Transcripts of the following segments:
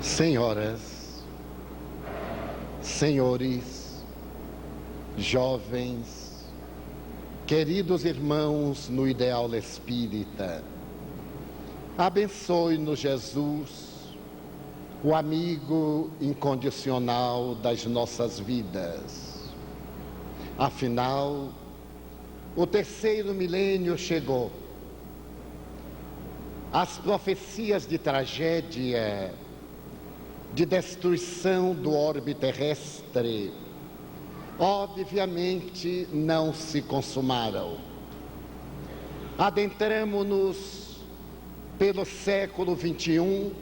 Senhoras, senhores, jovens, queridos irmãos no ideal espírita, abençoe-nos Jesus, o amigo incondicional das nossas vidas. Afinal, o terceiro milênio chegou. As profecias de tragédia, de destruição do orbe terrestre, obviamente não se consumaram. Adentramo-nos pelo século XXI,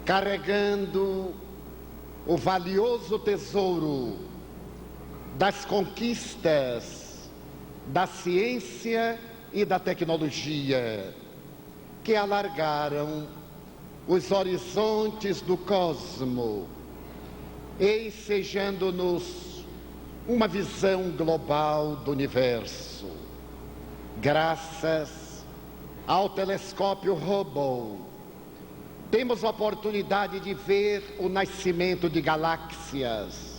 carregando o valioso tesouro das conquistas da ciência e da tecnologia, que alargaram os horizontes do cosmo, ensejando-nos uma visão global do universo. Graças ao telescópio Hubble, temos a oportunidade de ver o nascimento de galáxias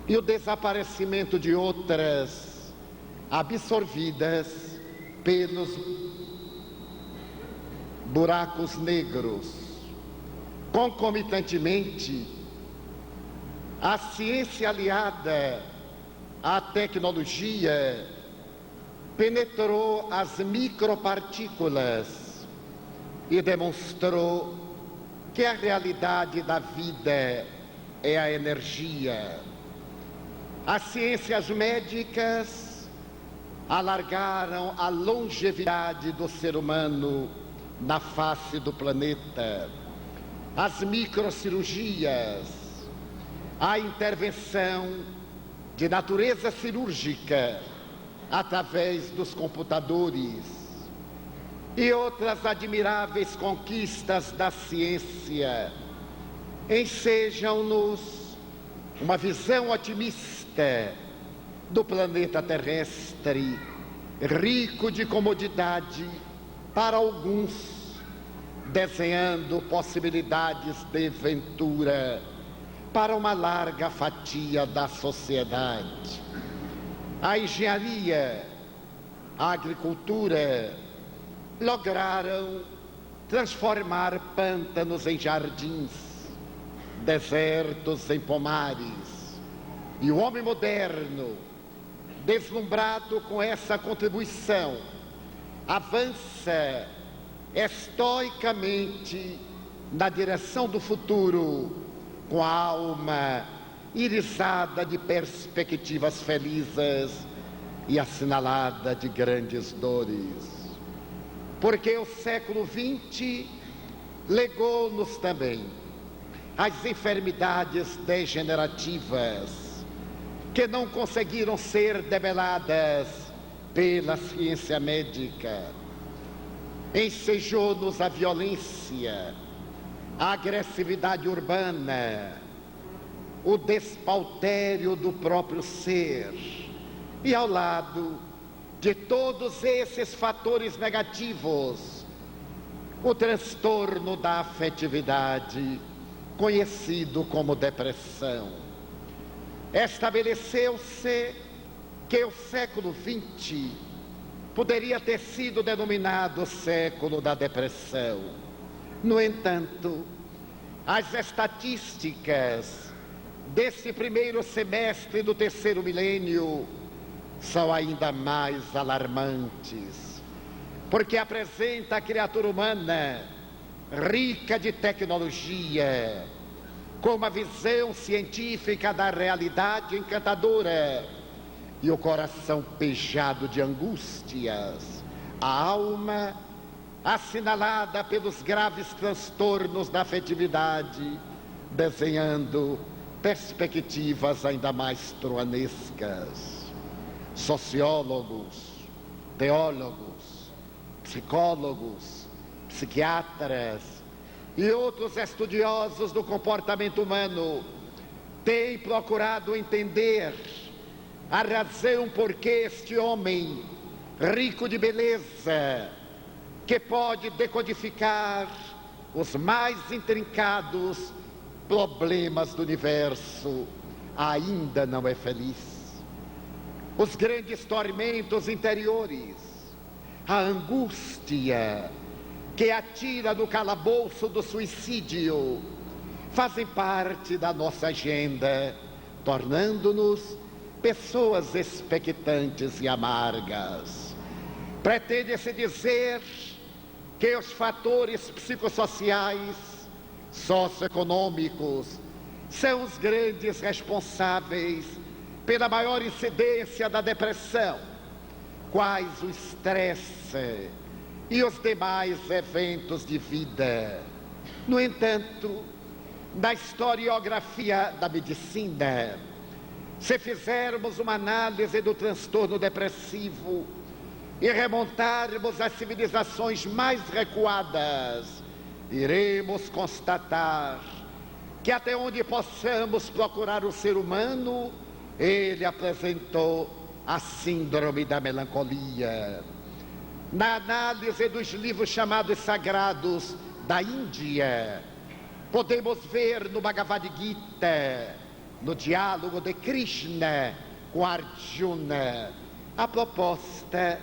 e o desaparecimento de outras, absorvidas pelos buracos negros. Concomitantemente, a ciência aliada à tecnologia penetrou as micropartículas e demonstrou que a realidade da vida é a energia. As ciências médicas alargaram a longevidade do ser humano na face do planeta. As microcirurgias, a intervenção de natureza cirúrgica através dos computadores e outras admiráveis conquistas da ciência ensejam-nos uma visão otimista do planeta terrestre, rico de comodidade para alguns, desenhando possibilidades de ventura para uma larga fatia da sociedade. A engenharia, a agricultura lograram transformar pântanos em jardins, desertos em pomares, e o homem moderno, deslumbrado com essa contribuição, avança estoicamente na direção do futuro, com a alma irisada de perspectivas felizes e assinalada de grandes dores. Porque o século XX legou-nos também as enfermidades degenerativas que não conseguiram ser debeladas pela ciência médica. Ensejou-nos a violência, a agressividade urbana, o despautério do próprio ser. E ao lado de todos esses fatores negativos, o transtorno da afetividade, conhecido como depressão. Estabeleceu-se que o século XX poderia ter sido denominado século da depressão. No entanto, as estatísticas desse primeiro semestre do terceiro milênio são ainda mais alarmantes, porque apresenta a criatura humana rica de tecnologia, com uma visão científica da realidade encantadora, e o coração pejado de angústias, a alma assinalada pelos graves transtornos da afetividade, desenhando perspectivas ainda mais truanescas. Sociólogos, teólogos, psicólogos, psiquiatras e outros estudiosos do comportamento humano têm procurado entender a razão por que este homem, rico de beleza, que pode decodificar os mais intrincados problemas do universo, ainda não é feliz. Os grandes tormentos interiores, a angústia que atira no calabouço do suicídio, fazem parte da nossa agenda, tornando-nos pessoas expectantes e amargas. Pretende-se dizer que os fatores psicossociais, socioeconômicos, são os grandes responsáveis pela maior incidência da depressão, quais o estresse e os demais eventos de vida. No entanto, na historiografia da medicina, se fizermos uma análise do transtorno depressivo e remontarmos às civilizações mais recuadas, iremos constatar que até onde possamos procurar o ser humano, ele apresentou a síndrome da melancolia. Na análise dos livros chamados sagrados da Índia, podemos ver no Bhagavad Gita, no diálogo de Krishna com Arjuna, a proposta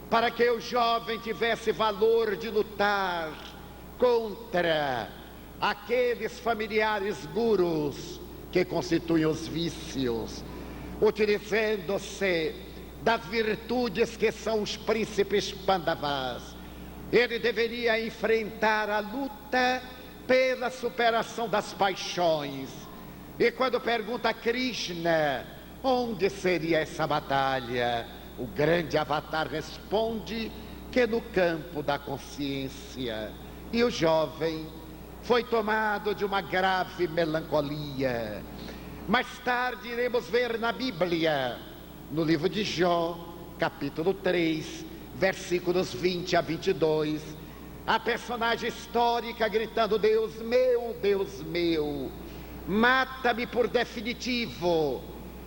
para que o jovem tivesse valor de lutar contra aqueles familiares gurus que constituem os vícios, utilizando-se das virtudes que são os príncipes Pandavas. Ele deveria enfrentar a luta pela superação das paixões. E quando pergunta a Krishna onde seria essa batalha, o grande avatar responde que no campo da consciência. E o jovem foi tomado de uma grave melancolia. Mais tarde iremos ver na Bíblia, no livro de Jó, capítulo 3, versículos 20 a 22, a personagem histórica gritando: Deus meu, mata-me por definitivo,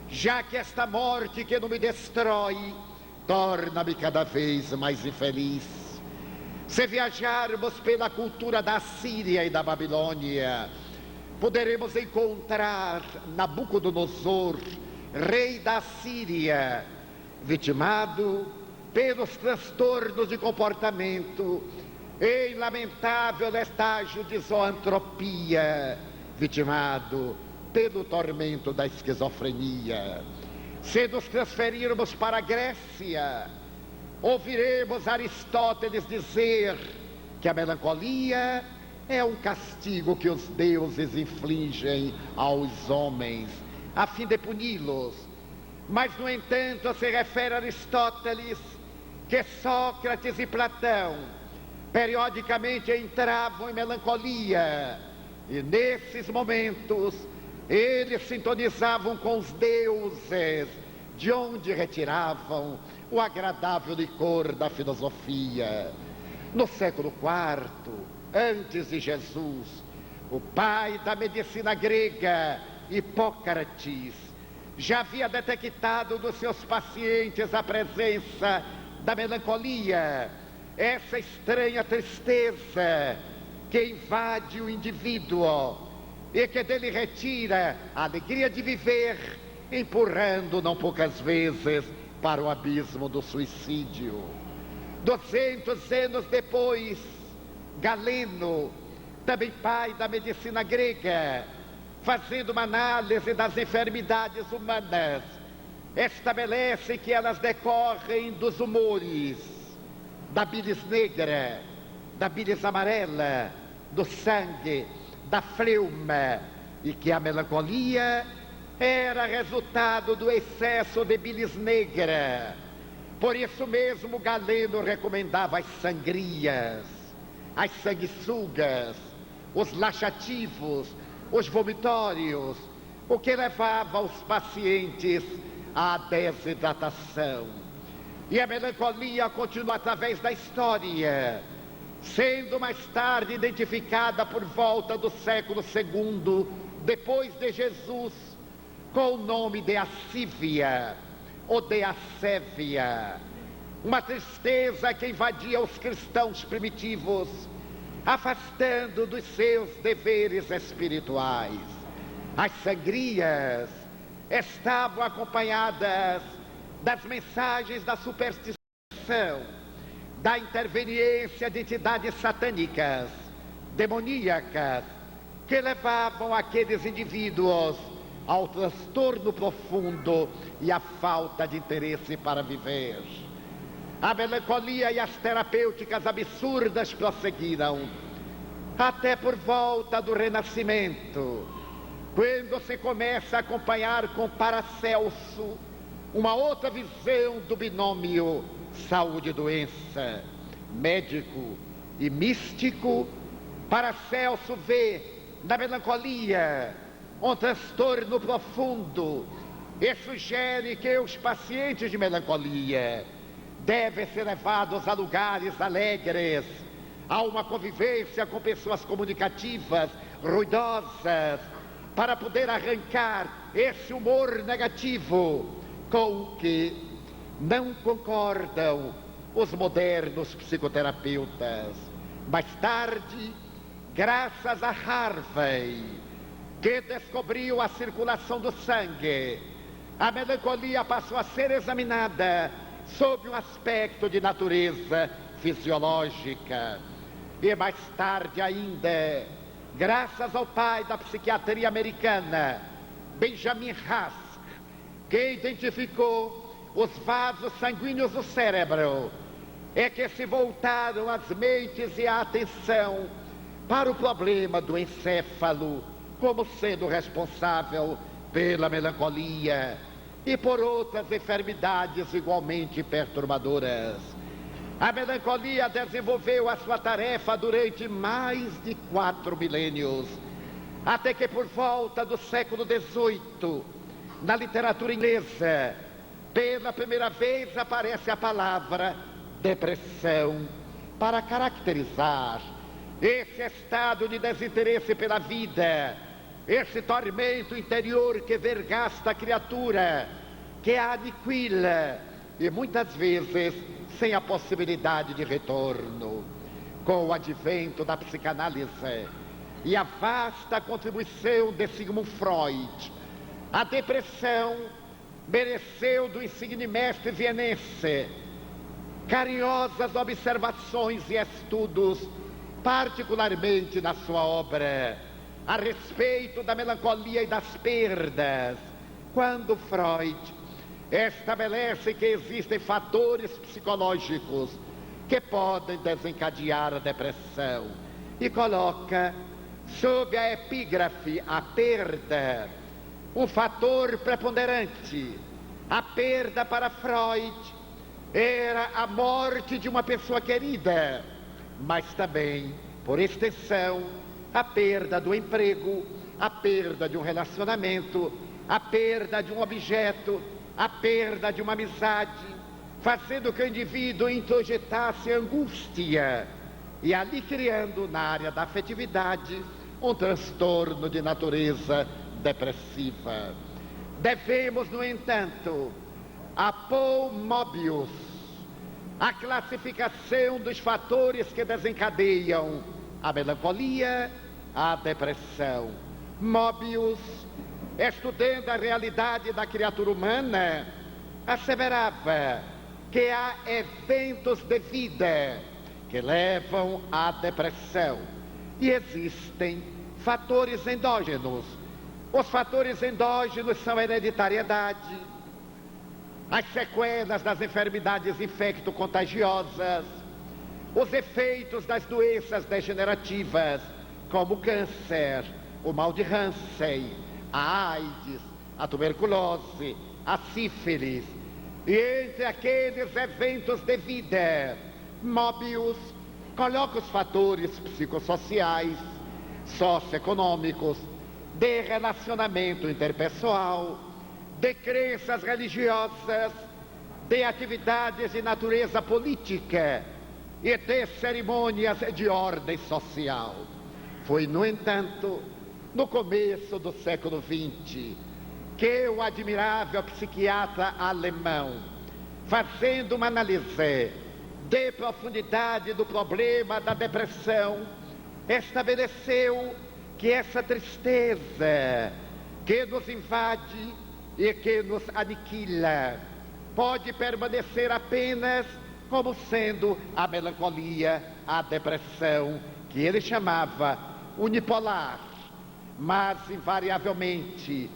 já que esta morte que não me destrói, torna-me cada vez mais infeliz. Se viajarmos pela cultura da Síria e da Babilônia, poderemos encontrar Nabucodonosor, rei da Síria, vitimado pelos transtornos de comportamento, em lamentável estágio de zoantropia, vitimado pelo tormento da esquizofrenia. Se nos transferirmos para a Grécia, ouviremos Aristóteles dizer que a melancolia é um castigo que os deuses infligem aos homens, a fim de puni-los. Mas, no entanto, se refere a Aristóteles que Sócrates e Platão periodicamente entravam em melancolia, e nesses momentos eles sintonizavam com os deuses, de onde retiravam o agradável licor da filosofia. No século IV, antes de Jesus, o pai da medicina grega, Hipócrates, já havia detectado nos seus pacientes a presença da melancolia, essa estranha tristeza que invade o indivíduo e que dele retira a alegria de viver, empurrando não poucas vezes para o abismo do suicídio. 200 anos depois, Galeno, também pai da medicina grega, fazendo uma análise das enfermidades humanas, estabelece que elas decorrem dos humores, da bilis negra, da bilis amarela, do sangue, da fleuma, e que a melancolia era resultado do excesso de bilis negra. Por isso mesmo Galeno recomendava as sangrias, as sanguessugas, os laxativos, os vomitórios, o que levava os pacientes à desidratação. E a melancolia continua através da história, sendo mais tarde identificada por volta do século II, depois de Jesus, com o nome de assívia ou de assévia, uma tristeza que invadia os cristãos primitivos, afastando dos seus deveres espirituais. As sangrias estavam acompanhadas das mensagens da superstição, da interveniência de entidades satânicas, demoníacas, que levavam aqueles indivíduos ao transtorno profundo e à falta de interesse para viver. A melancolia e as terapêuticas absurdas prosseguiram até por volta do Renascimento, quando se começa a acompanhar com Paracelso uma outra visão do binômio saúde e doença, médico e místico. Paracelso vê na melancolia um transtorno profundo e sugere que os pacientes de melancolia devem ser levados a lugares alegres, a uma convivência com pessoas comunicativas, ruidosas, para poder arrancar esse humor negativo com o que não concordam os modernos psicoterapeutas. Mais tarde, graças a Harvey, que descobriu a circulação do sangue, a melancolia passou a ser examinada sob um aspecto de natureza fisiológica. E mais tarde ainda, graças ao pai da psiquiatria americana, Benjamin Rask, que identificou os vasos sanguíneos do cérebro, é que se voltaram as mentes e a atenção para o problema do encéfalo, como sendo responsável pela melancolia e por outras enfermidades igualmente perturbadoras. A melancolia desenvolveu a sua tarefa durante mais de 4 milênios, até que por volta do século XVIII, na literatura inglesa, pela primeira vez aparece a palavra depressão para caracterizar esse estado de desinteresse pela vida, esse tormento interior que vergasta a criatura, que a aniquila e muitas vezes sem a possibilidade de retorno. Com o advento da psicanálise e a vasta contribuição de Sigmund Freud, a depressão mereceu do insigne mestre vienense carinhosas observações e estudos, particularmente na sua obra a respeito da melancolia e das perdas, quando Freud estabelece que existem fatores psicológicos que podem desencadear a depressão e coloca sob a epígrafe a perda um fator preponderante. A perda para Freud era a morte de uma pessoa querida, mas também, por extensão, a perda do emprego, a perda de um relacionamento, a perda de um objeto, a perda de uma amizade, fazendo que o indivíduo introjetasse angústia e ali criando na área da afetividade um transtorno de natureza depressiva. Devemos, no entanto, a Paul Mobius a classificação dos fatores que desencadeiam a melancolia, a depressão. Mobius, estudando a realidade da criatura humana, asseverava que há eventos de vida que levam à depressão e existem fatores endógenos. Os fatores endógenos são a hereditariedade, as sequelas das enfermidades infecto-contagiosas, os efeitos das doenças degenerativas, como o câncer, o mal de Hansen, a AIDS, a tuberculose, a sífilis. E entre aqueles eventos de vida, Mobius coloca os fatores psicossociais, socioeconômicos, de relacionamento interpessoal, de crenças religiosas, de atividades de natureza política e de cerimônias de ordem social. Foi, no entanto, no começo do século XX, que o admirável psiquiatra alemão, fazendo uma análise de profundidade do problema da depressão, estabeleceu que essa tristeza que nos invade e que nos aniquila pode permanecer apenas como sendo a melancolia, a depressão, que ele chamava unipolar. Mas, invariavelmente,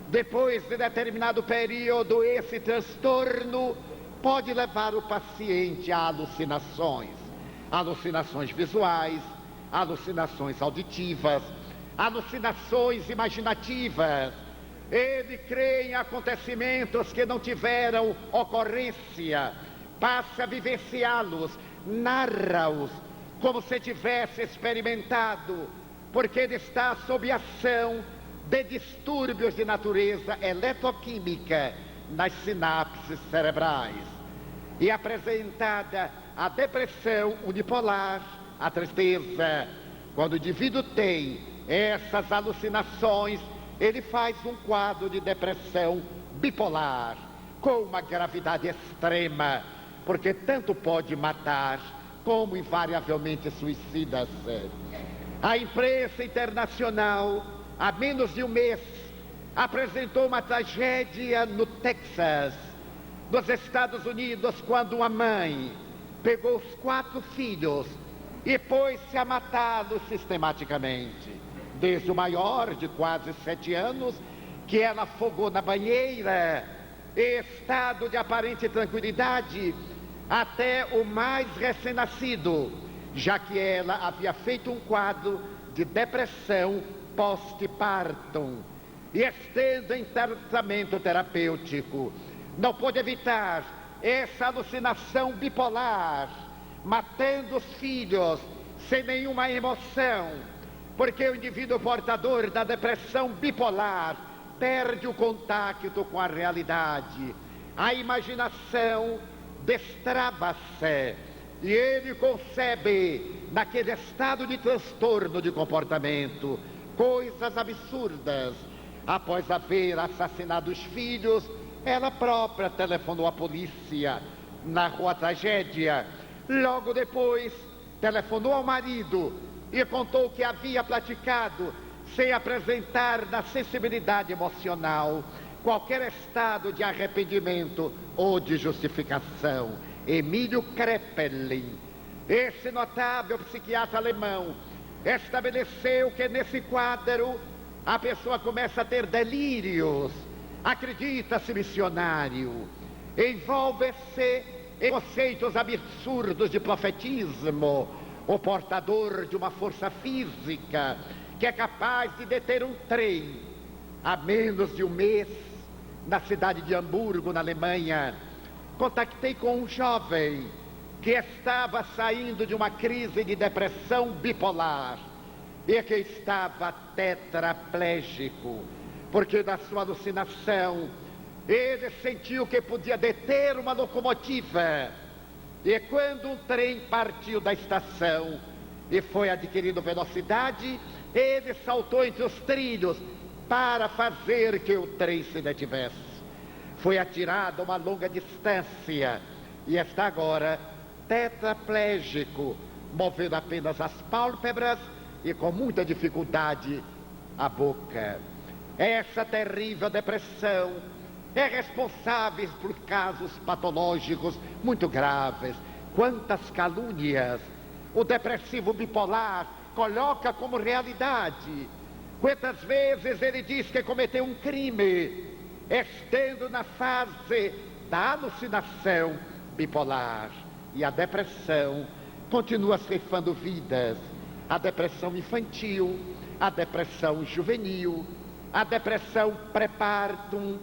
depois de determinado período, esse transtorno pode levar o paciente a alucinações visuais, alucinações auditivas, alucinações imaginativas. Ele crê em acontecimentos que não tiveram ocorrência, passa a vivenciá-los, narra-os como se tivesse experimentado, porque ele está sob ação de distúrbios de natureza eletroquímica nas sinapses cerebrais. E apresentada a depressão unipolar, a tristeza, quando o indivíduo tem essas alucinações, ele faz um quadro de depressão bipolar, com uma gravidade extrema, porque tanto pode matar, como invariavelmente suicida-se. A imprensa internacional, há menos de um mês, apresentou uma tragédia no Texas, nos Estados Unidos, quando uma mãe pegou os 4 filhos e pôs-se a matá-los sistematicamente. Desde o maior, de quase 7 anos, que ela afogou na banheira, em estado de aparente tranquilidade, até o mais recém-nascido, já que ela havia feito um quadro de depressão pós-partum, e estando em tratamento terapêutico, não pôde evitar essa alucinação bipolar, matando os filhos sem nenhuma emoção, porque o indivíduo portador da depressão bipolar perde o contato com a realidade, a imaginação destrava-se e ele concebe, naquele estado de transtorno de comportamento, coisas absurdas. Após haver assassinado os filhos, ela própria telefonou à polícia, narrou a tragédia. Logo depois, telefonou ao marido e contou que havia praticado, sem apresentar na sensibilidade emocional qualquer estado de arrependimento ou de justificação. Emílio Kraepelin, esse notável psiquiatra alemão, estabeleceu que nesse quadro a pessoa começa a ter delírios, acredita-se missionário, envolve-se em conceitos absurdos de profetismo, o portador de uma força física que é capaz de deter um trem. Há menos de um mês, na cidade de Hamburgo, na Alemanha, contactei com um jovem que estava saindo de uma crise de depressão bipolar e que estava tetraplégico, porque na sua alucinação ele sentiu que podia deter uma locomotiva. E quando um trem partiu da estação e foi adquirindo velocidade, ele saltou entre os trilhos para fazer que o trem se detivesse. Foi atirado a uma longa distância e está agora tetraplégico, movendo apenas as pálpebras e com muita dificuldade a boca. Essa terrível depressão é responsável por casos patológicos muito graves. Quantas calúnias o depressivo bipolar coloca como realidade. Quantas vezes ele diz que cometeu um crime, estando na fase da alucinação bipolar. E a depressão continua ceifando vidas. A depressão infantil, a depressão juvenil, a depressão pré-partum,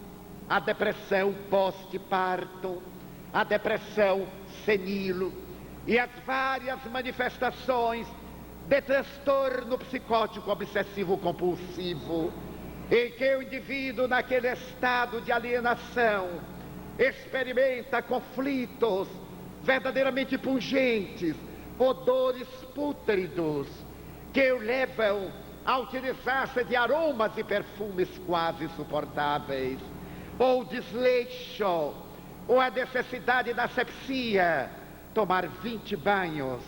a depressão pós-partum, a depressão senil e as várias manifestações de transtorno psicótico obsessivo compulsivo, em que o indivíduo, naquele estado de alienação, experimenta conflitos verdadeiramente pungentes, odores pútridos, que o levam a utilizar-se de aromas e perfumes quase insuportáveis, ou desleixo, ou a necessidade da asepsia, tomar 20 banhos,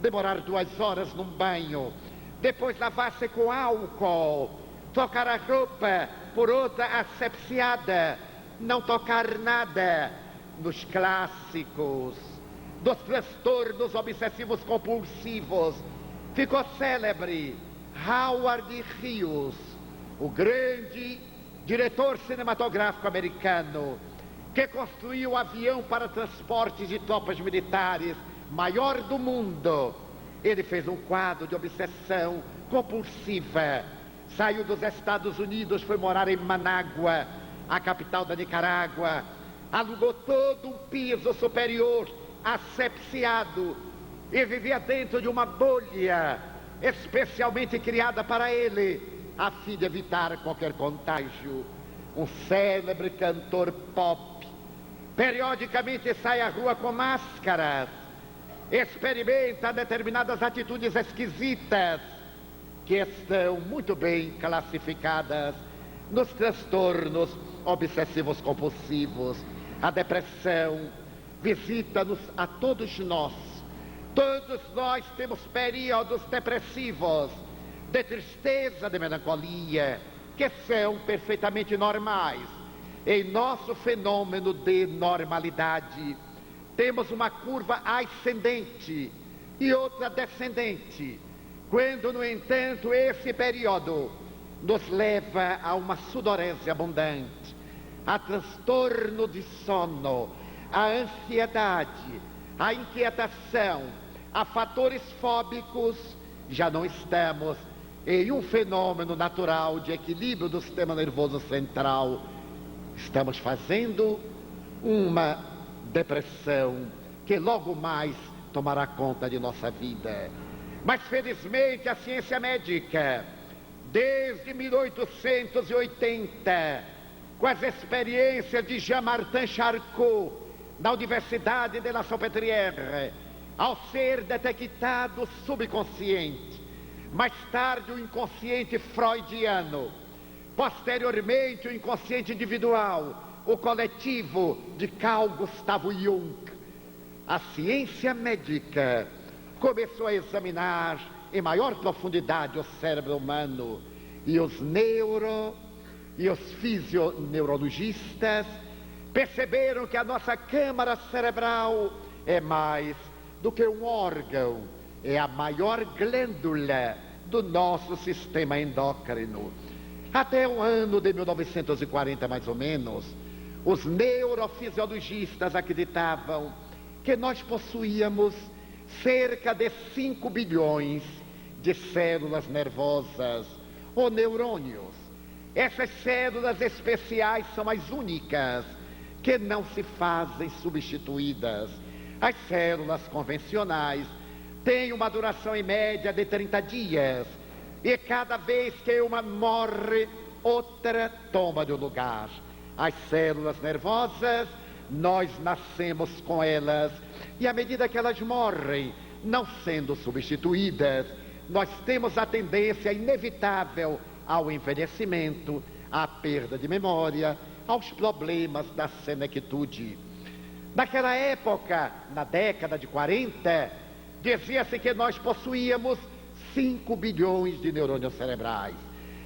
demorar 2 horas num banho, depois lavar-se com álcool, trocar a roupa por outra asepsiada, não tocar nada. Nos clássicos dos transtornos obsessivos compulsivos ficou célebre Howard Hughes, o grande diretor cinematográfico americano, que construiu o avião para transporte de tropas militares maior do mundo. Ele fez um quadro de obsessão compulsiva. Saiu dos Estados Unidos, foi morar em Manágua, a capital da Nicarágua. Alugou todo um piso superior, asepsiado, e vivia dentro de uma bolha especialmente criada para ele, a fim de evitar qualquer contágio. Um célebre cantor pop periodicamente sai à rua com máscaras, experimenta determinadas atitudes esquisitas que estão muito bem classificadas nos transtornos obsessivos compulsivos. A depressão visita-nos a todos nós. Todos nós temos períodos depressivos, de tristeza, de melancolia, que são perfeitamente normais. Em nosso fenômeno de normalidade, temos uma curva ascendente e outra descendente. Quando, no entanto, esse período nos leva a uma sudorese abundante, a transtorno de sono, a ansiedade, a inquietação, a fatores fóbicos, já não estamos em um fenômeno natural de equilíbrio do sistema nervoso central. Estamos fazendo uma depressão que logo mais tomará conta de nossa vida. Mas felizmente a ciência médica, desde 1880, com as experiências de Jean-Martin Charcot, na Universidade de La Salpêtrière, ao ser detectado o subconsciente, mais tarde o inconsciente freudiano, posteriormente o inconsciente individual, o coletivo de Carl Gustav Jung, a ciência médica começou a examinar em maior profundidade o cérebro humano, e os e os fisioneurologistas perceberam que a nossa câmara cerebral é mais do que um órgão, é a maior glândula do nosso sistema endócrino. Até o ano de 1940, mais ou menos, os neurofisiologistas acreditavam que nós possuíamos cerca de 5 bilhões de células nervosas ou neurônios. Essas células especiais são as únicas que não se fazem substituídas. As células convencionais têm uma duração em média de 30 dias, e cada vez que uma morre, outra toma de lugar. As células nervosas, nós nascemos com elas, e à medida que elas morrem, não sendo substituídas, nós temos a tendência inevitável ao envelhecimento, à perda de memória, aos problemas da senectude. Naquela época, na década de 40, dizia-se que nós possuíamos 5 bilhões de neurônios cerebrais.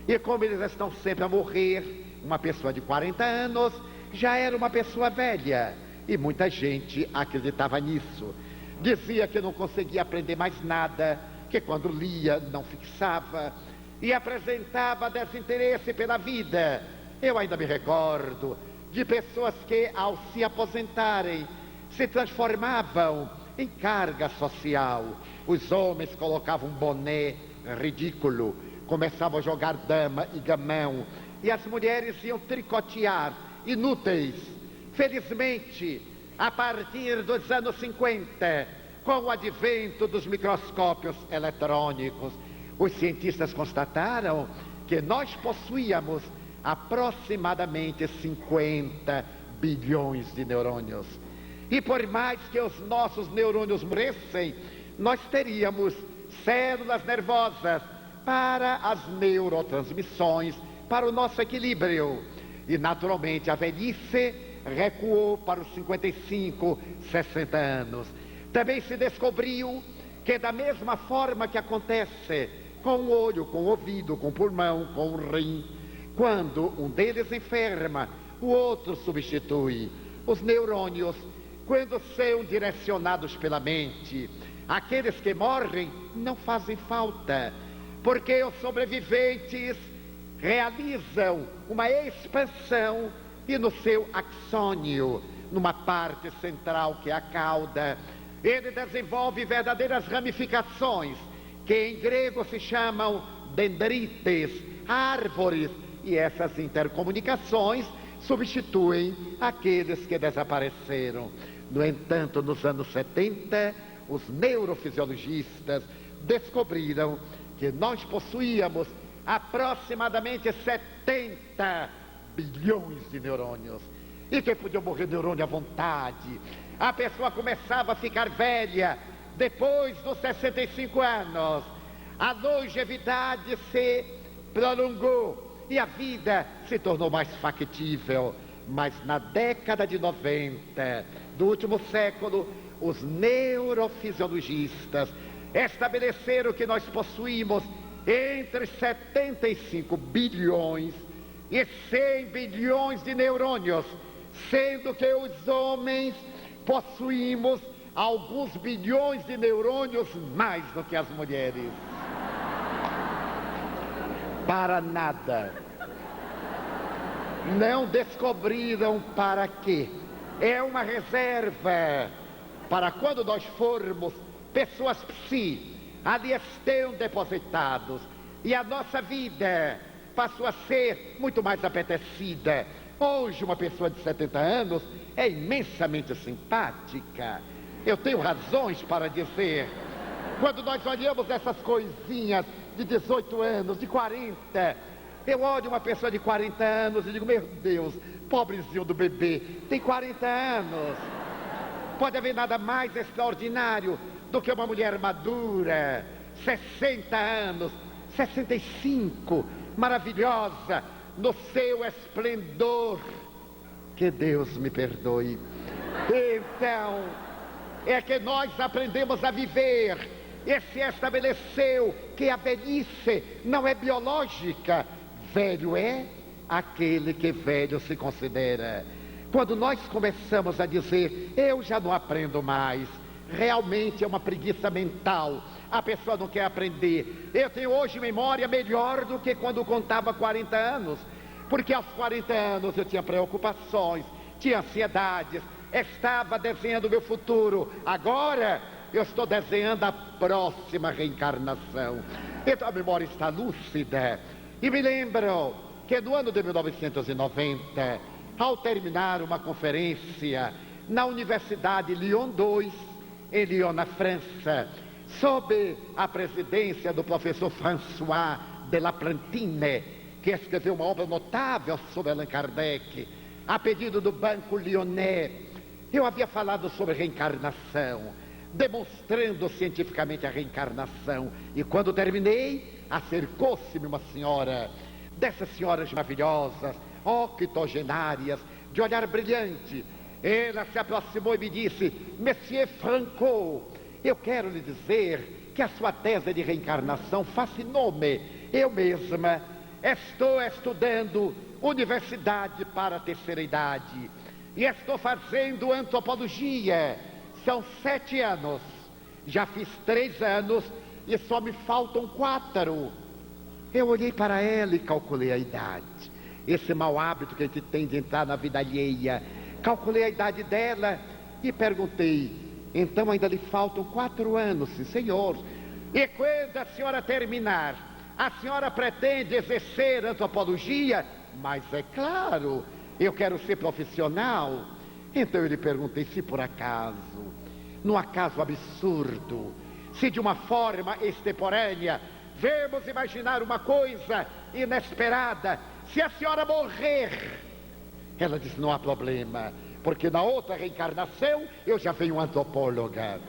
E como eles estão sempre a morrer, uma pessoa de 40 anos já era uma pessoa velha. E muita gente acreditava nisso. Dizia que não conseguia aprender mais nada, que quando lia não fixava e apresentava desinteresse pela vida. Eu ainda me recordo de pessoas que, ao se aposentarem, se transformavam em carga social. Os homens colocavam um boné ridículo, começavam a jogar dama e gamão, e as mulheres iam tricotear, inúteis. Felizmente, a partir dos anos 50, com o advento dos microscópios eletrônicos, os cientistas constataram que nós possuíamos aproximadamente 50 bilhões de neurônios. E por mais que os nossos neurônios morressem, nós teríamos células nervosas para as neurotransmissões, para o nosso equilíbrio. E naturalmente a velhice recuou para os 55, 60 anos. Também se descobriu que, da mesma forma que acontece com o olho, com o ouvido, com o pulmão, com o rim. Quando um deles enferma, o outro substitui. Os neurônios, quando são direcionados pela mente, aqueles que morrem não fazem falta, porque os sobreviventes realizam uma expansão e no seu axônio, numa parte central que é a cauda, ele desenvolve verdadeiras ramificações, que em grego se chamam dendrites, árvores, e essas intercomunicações substituem aqueles que desapareceram. No entanto, nos anos 70, os neurofisiologistas descobriram que nós possuíamos aproximadamente 70 bilhões de neurônios, e que podia morrer neurônio à vontade. A pessoa começava a ficar velha depois dos 65 anos. A longevidade se prolongou e a vida se tornou mais factível. Mas na década de 90 do último século, os neurofisiologistas estabeleceram que nós possuímos entre 75 bilhões e 100 bilhões de neurônios, sendo que os homens possuímos alguns bilhões de neurônios mais do que as mulheres. Para nada. Não descobriram para quê. É uma reserva para quando nós formos pessoas psi, ali estão depositados, e a nossa vida passou a ser muito mais apetecida. Hoje uma pessoa de 70 anos é imensamente simpática. Eu tenho razões para dizer, quando nós olhamos essas coisinhas de 18 anos, de 40, eu olho uma pessoa de 40 anos e digo, meu Deus, pobrezinho do bebê, tem 40 anos. Pode haver nada mais extraordinário do que uma mulher madura, 60 anos, 65, maravilhosa, no seu esplendor. Que Deus me perdoe. Então, é que nós aprendemos a viver, e se estabeleceu que a velhice não é biológica. Velho é aquele que velho se considera. Quando nós começamos a dizer, eu já não aprendo mais, realmente é uma preguiça mental. A pessoa não quer aprender. Eu tenho hoje memória melhor do que quando contava 40 anos, porque aos 40 anos eu tinha preocupações, tinha ansiedades, estava desenhando o meu futuro. Agora eu estou desenhando a próxima reencarnação. Então a memória está lúcida. E me lembro que no ano de 1990, ao terminar uma conferência na Universidade Lyon 2, em Lyon, na França, sob a presidência do professor François de Laplantine, que escreveu uma obra notável sobre Allan Kardec, a pedido do Banco Lyonnais, eu havia falado sobre reencarnação, demonstrando cientificamente a reencarnação, e quando terminei, acercou-se-me uma senhora, dessas senhoras maravilhosas, octogenárias, de olhar brilhante. Ela se aproximou e me disse, Monsieur Franco, eu quero lhe dizer que a sua tese de reencarnação fascinou-me. Eu mesma estou estudando universidade para a terceira idade e estou fazendo antropologia. São 7 anos, já fiz 3 anos e só me faltam 4. Eu olhei para ela e calculei a idade. Esse mau hábito que a gente tem de entrar na vida alheia. Calculei a idade dela e perguntei, então ainda lhe faltam 4 anos, sim senhor. E quando a senhora terminar, a senhora pretende exercer antropologia? Mas é claro, eu quero ser profissional. Então eu lhe perguntei se por acaso, num acaso absurdo, se de uma forma extemporânea, vamos imaginar uma coisa inesperada, se a senhora morrer. Ela disse, não há problema, porque na outra reencarnação eu já venho antropóloga.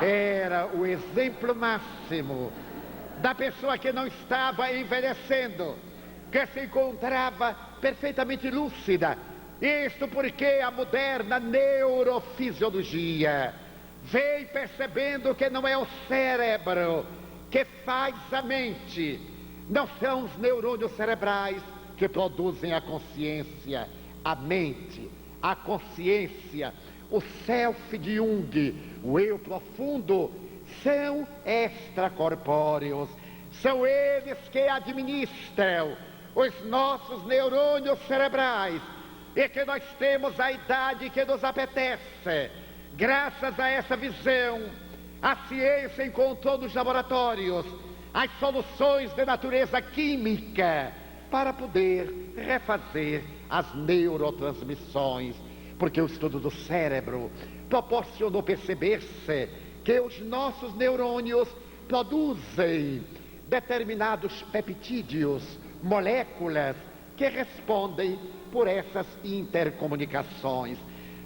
Era o exemplo máximo da pessoa que não estava envelhecendo, que se encontrava perfeitamente lúcida. Isto porque a moderna neurofisiologia vem percebendo que não é o cérebro que faz a mente. Não são os neurônios cerebrais que produzem a consciência. A mente, a consciência, o self de Jung, o eu profundo, são extracorpóreos. São eles que administram os nossos neurônios cerebrais e que nós temos a idade que nos apetece. Graças a essa visão, a ciência encontrou nos laboratórios as soluções de natureza química para poder refazer as neurotransmissões, porque o estudo do cérebro proporcionou perceber-se que os nossos neurônios produzem determinados peptídeos, moléculas que respondem por essas intercomunicações.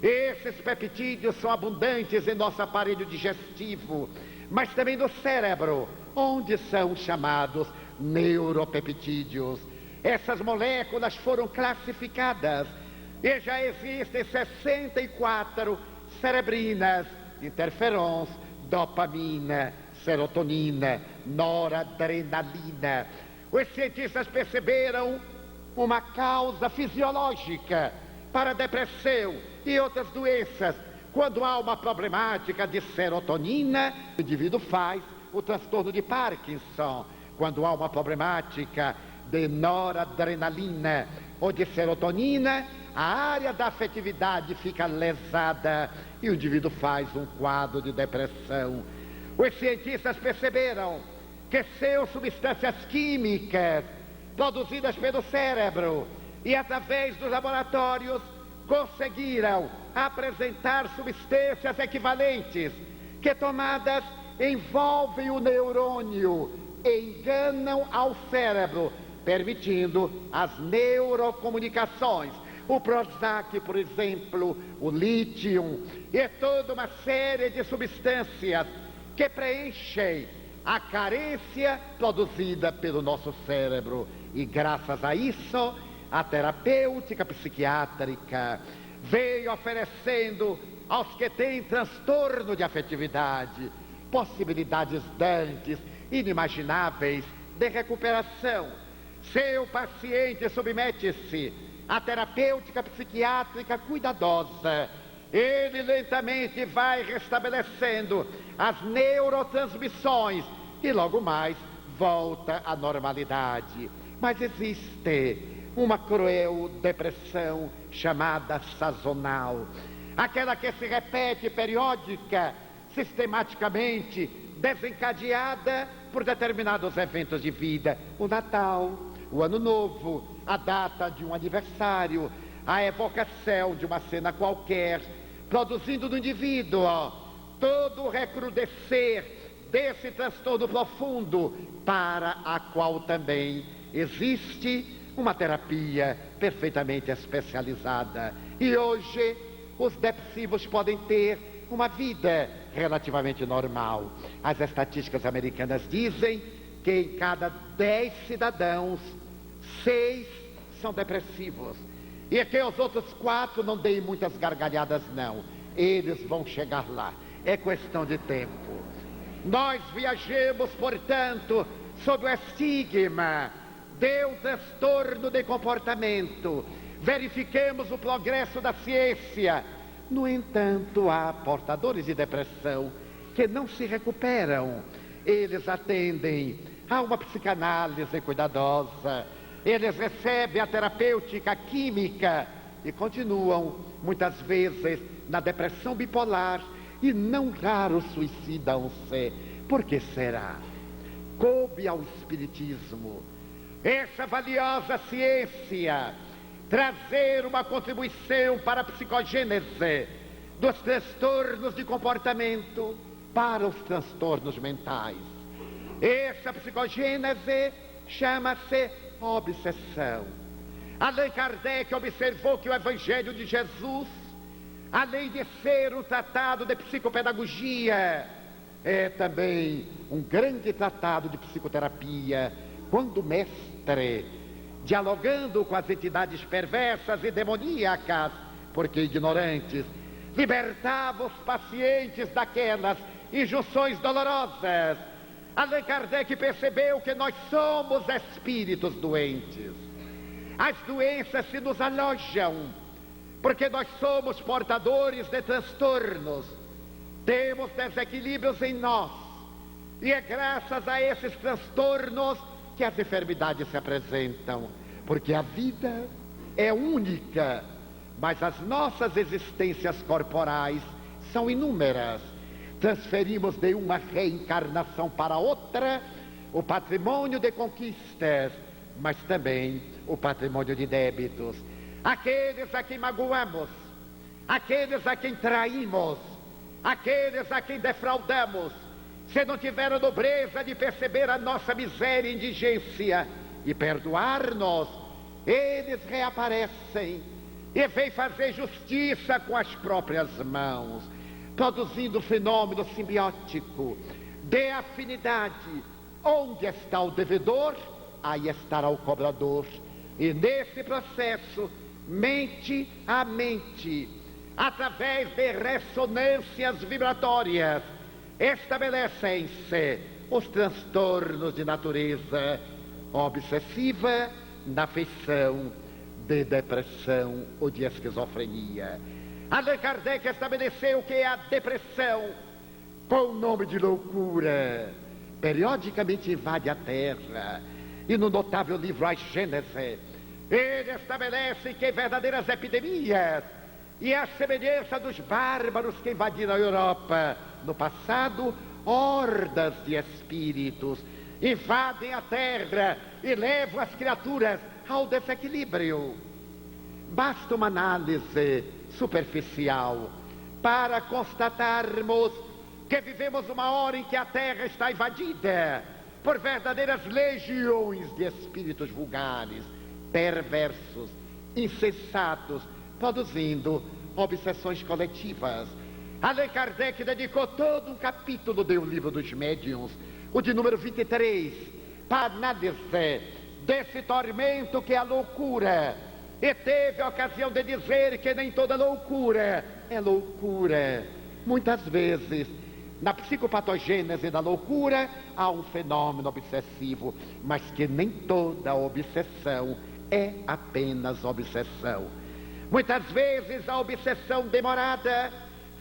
Esses peptídeos são abundantes em nosso aparelho digestivo, mas também no cérebro, onde são chamados neuropeptídeos. Essas moléculas foram classificadas e já existem 64 cerebrinas, interferons, dopamina, serotonina, noradrenalina. Os cientistas perceberam uma causa fisiológica para a depressão e outras doenças. Quando há uma problemática de serotonina, o indivíduo faz o transtorno de Parkinson. Quando há uma problemática de noradrenalina ou de serotonina, a área da afetividade fica lesada e o indivíduo faz um quadro de depressão. Os cientistas perceberam que são substâncias químicas produzidas pelo cérebro e através dos laboratórios conseguiram apresentar substâncias equivalentes que tomadas envolvem o neurônio e enganam ao cérebro, permitindo as neurocomunicações. O Prozac, por exemplo, o lítio e toda uma série de substâncias que preenchem a carência produzida pelo nosso cérebro. E graças a isso, a terapêutica psiquiátrica veio oferecendo aos que têm transtorno de afetividade possibilidades dantes, inimagináveis de recuperação. Se o paciente submete-se à terapêutica psiquiátrica cuidadosa, ele lentamente vai restabelecendo as neurotransmissões e logo mais volta à normalidade. Mas existe uma cruel depressão chamada sazonal, aquela que se repete periódica, sistematicamente, desencadeada por determinados eventos de vida. O Natal, o Ano Novo, a data de um aniversário, a evocação de uma cena qualquer, produzindo no indivíduo todo o recrudescer desse transtorno profundo, para a qual também existe uma terapia perfeitamente especializada. E hoje os depressivos podem ter uma vida relativamente normal. As estatísticas americanas dizem que em cada 10 cidadãos, 6 são depressivos. E que os outros 4 não deem muitas gargalhadas, não. Eles vão chegar lá. É questão de tempo. Nós viajemos, portanto, sob o estigma de um transtorno de comportamento. Verifiquemos o progresso da ciência. No entanto, há portadores de depressão que não se recuperam. Eles atendem a uma psicanálise cuidadosa, eles recebem a terapêutica química e continuam, muitas vezes, na depressão bipolar e não raro suicidam-se. Por que será? Coube ao Espiritismo, essa valiosa ciência, trazer uma contribuição para a psicogênese dos transtornos de comportamento para os transtornos mentais. Essa psicogênese chama-se obsessão. Allan Kardec observou que o Evangelho de Jesus, além de ser um tratado de psicopedagogia, é também um grande tratado de psicoterapia, quando o mestre, dialogando com as entidades perversas e demoníacas, porque ignorantes, libertava os pacientes daquelas injunções dolorosas. Allan Kardec percebeu que nós somos espíritos doentes. As doenças se nos alojam, porque nós somos portadores de transtornos, temos desequilíbrios em nós, e é graças a esses transtornos que as enfermidades se apresentam, porque a vida é única, mas as nossas existências corporais são inúmeras. Transferimos de uma reencarnação para outra o patrimônio de conquistas, mas também o patrimônio de débitos. Aqueles a quem magoamos, aqueles a quem traímos, aqueles a quem defraudamos, se não tiveram nobreza de perceber a nossa miséria e indigência e perdoar-nos, eles reaparecem e vêm fazer justiça com as próprias mãos, produzindo o fenômeno simbiótico de afinidade. Onde está o devedor, aí estará o cobrador. E nesse processo, mente a mente, através de ressonâncias vibratórias, estabelecem-se os transtornos de natureza obsessiva, na feição de depressão ou de esquizofrenia. Allan Kardec estabeleceu que a depressão, com o nome de loucura, periodicamente invade a Terra. E no notável livro A Gênese, ele estabelece que verdadeiras epidemias, e a semelhança dos bárbaros que invadiram a Europa no passado, hordas de espíritos invadem a Terra e levam as criaturas ao desequilíbrio. Basta uma análise superficial para constatarmos que vivemos uma hora em que a Terra está invadida por verdadeiras legiões de espíritos vulgares, perversos, insensatos, produzindo obsessões coletivas. Allan Kardec dedicou todo um capítulo do Livro dos Médiuns, o de número 23, para análise desse tormento que é a loucura, e teve a ocasião de dizer que nem toda loucura é loucura. Muitas vezes, na psicopatogênese da loucura, há um fenômeno obsessivo, mas que nem toda obsessão é apenas obsessão. Muitas vezes a obsessão demorada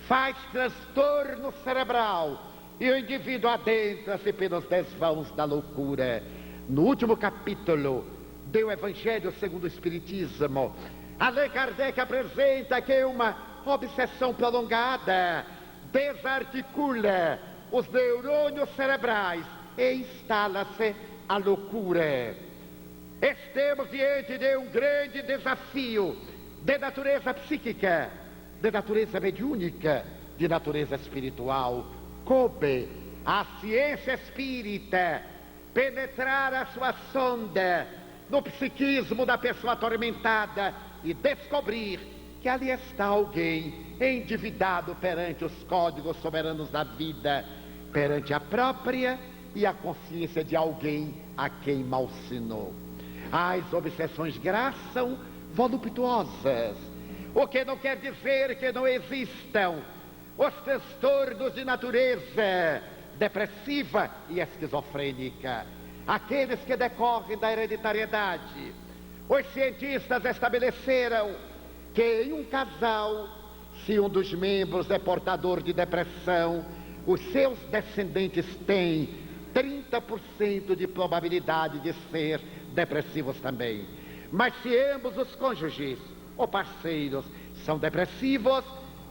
faz transtorno cerebral e o indivíduo adentra-se pelos desvãos da loucura. No último capítulo do Evangelho segundo o Espiritismo, Allan Kardec apresenta que uma obsessão prolongada desarticula os neurônios cerebrais e instala-se a loucura. Estamos diante de um grande desafio de natureza psíquica, de natureza mediúnica, de natureza espiritual. Coube à ciência espírita penetrar a sua sonda no psiquismo da pessoa atormentada e descobrir que ali está alguém endividado perante os códigos soberanos da vida, perante a própria e a consciência de alguém a quem malsinou. As obsessões graçam voluptuosas, o que não quer dizer que não existam os transtornos de natureza depressiva e esquizofrênica, aqueles que decorrem da hereditariedade. Os cientistas estabeleceram que em um casal, se um dos membros é portador de depressão, os seus descendentes têm 30% de probabilidade de ser depressivos também. Mas se ambos os cônjuges ou parceiros são depressivos,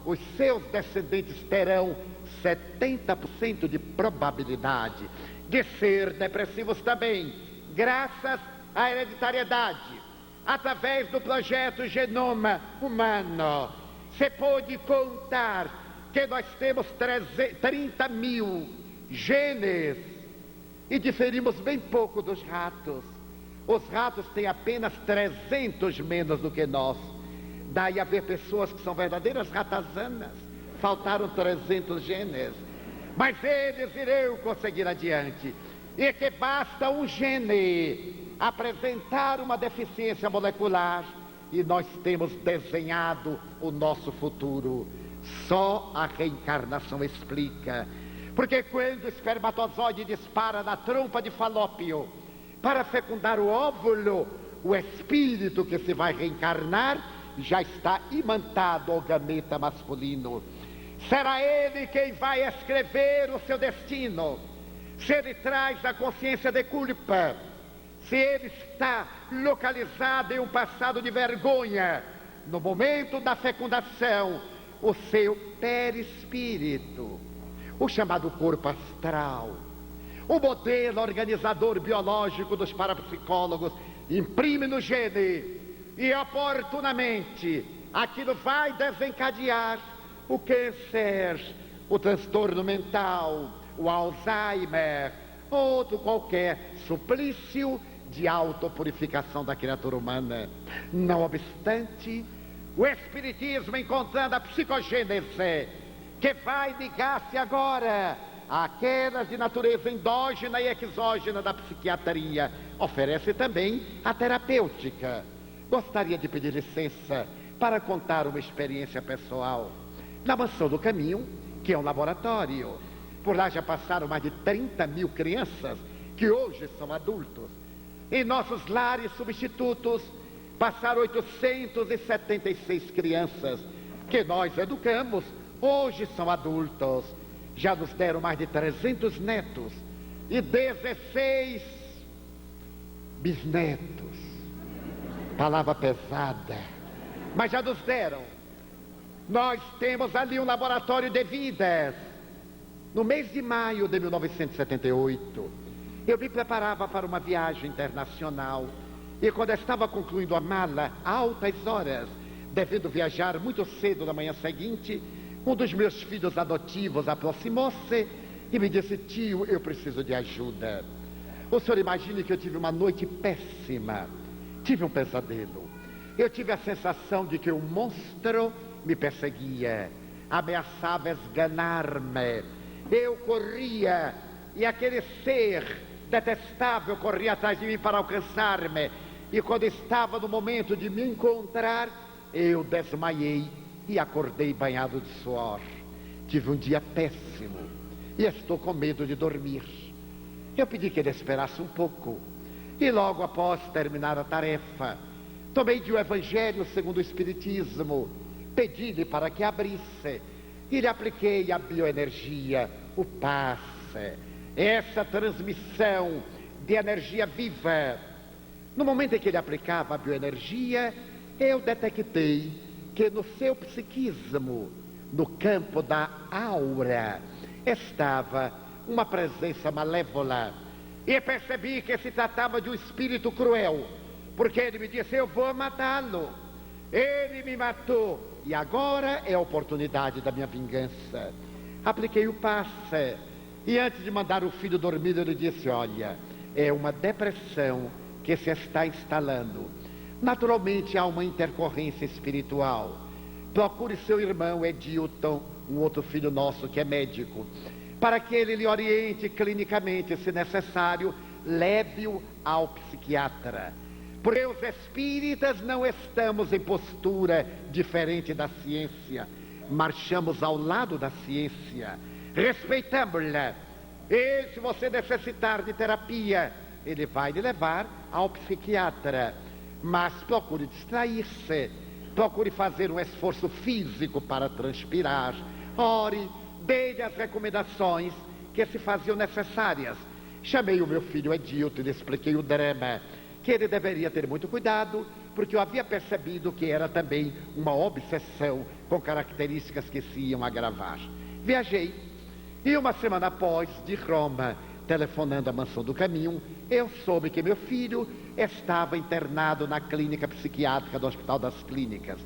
os seus descendentes terão 70% de probabilidade de ser depressivos também, graças à hereditariedade. Através do projeto Genoma Humano, se pôde contar que nós temos 30 mil genes e diferimos bem pouco dos ratos. Os ratos têm apenas 300 menos do que nós. Daí haver pessoas que são verdadeiras ratazanas, faltaram 300 genes, mas eles irão conseguir adiante. E que basta um gene apresentar uma deficiência molecular e nós temos desenhado o nosso futuro. Só a reencarnação explica. Porque quando o espermatozoide dispara na trompa de Falópio para fecundar o óvulo, o espírito que se vai reencarnar já está imantado ao gameta masculino. Será ele quem vai escrever o seu destino. Se ele traz a consciência de culpa, se ele está localizado em um passado de vergonha, no momento da fecundação, o seu perispírito, o chamado corpo astral, o modelo organizador biológico dos parapsicólogos, imprime no gene, e oportunamente aquilo vai desencadear o câncer, o transtorno mental, o Alzheimer, outro qualquer suplício de autopurificação da criatura humana. Não obstante, o Espiritismo, encontrando a psicogênese, que vai ligar-se agora àquelas de natureza endógena e exógena da psiquiatria, oferece também a terapêutica. Gostaria de pedir licença para contar uma experiência pessoal. Na Mansão do Caminho, que é um laboratório, por lá já passaram mais de 30 mil crianças que hoje são adultos. Em nossos lares substitutos passaram 876 crianças que nós educamos, hoje são adultos. Já nos deram mais de 300 netos e 16 bisnetos. Palavra pesada, mas já nos deram. Nós temos ali um laboratório de vidas. No mês de maio de 1978, eu me preparava para uma viagem internacional. E quando estava concluindo a mala, a altas horas, devendo viajar muito cedo na manhã seguinte, um dos meus filhos adotivos aproximou-se e me disse: tio, eu preciso de ajuda. O senhor imagine que eu tive uma noite péssima. Tive um pesadelo. Eu tive a sensação de que um monstro me perseguia, ameaçava esganar-me. Eu corria e aquele ser detestável corria atrás de mim para alcançar-me. E quando estava no momento de me encontrar, eu desmaiei e acordei banhado de suor. Tive um dia péssimo e estou com medo de dormir. Eu pedi que ele esperasse um pouco e logo após terminar a tarefa, tomei de o Evangelho segundo o Espiritismo, pedi-lhe para que abrisse e lhe apliquei a bioenergia, o passe, essa transmissão de energia viva. No momento em que ele aplicava a bioenergia, eu detectei que no seu psiquismo, no campo da aura, estava uma presença malévola. E percebi que se tratava de um espírito cruel, porque ele me disse: eu vou matá-lo. Ele me matou e agora é a oportunidade da minha vingança. Apliquei o passe e antes de mandar o filho dormir, ele disse: olha, é uma depressão que se está instalando. Naturalmente há uma intercorrência espiritual. Procure seu irmão Edilton, um outro filho nosso que é médico, para que ele lhe oriente clinicamente, se necessário, leve-o ao psiquiatra. Porque os espíritas não estamos em postura diferente da ciência, marchamos ao lado da ciência, respeitamos-la. E se você necessitar de terapia, ele vai lhe levar ao psiquiatra. Mas procure distrair-se, procure fazer um esforço físico para transpirar, ore, dê-lhe as recomendações que se faziam necessárias. Chamei o meu filho Edilton e lhe expliquei o drama, que ele deveria ter muito cuidado, porque eu havia percebido que era também uma obsessão com características que se iam agravar. Viajei, e uma semana após, de Roma, telefonando à Mansão do Caminho, eu soube que meu filho estava internado na clínica psiquiátrica do Hospital das Clínicas.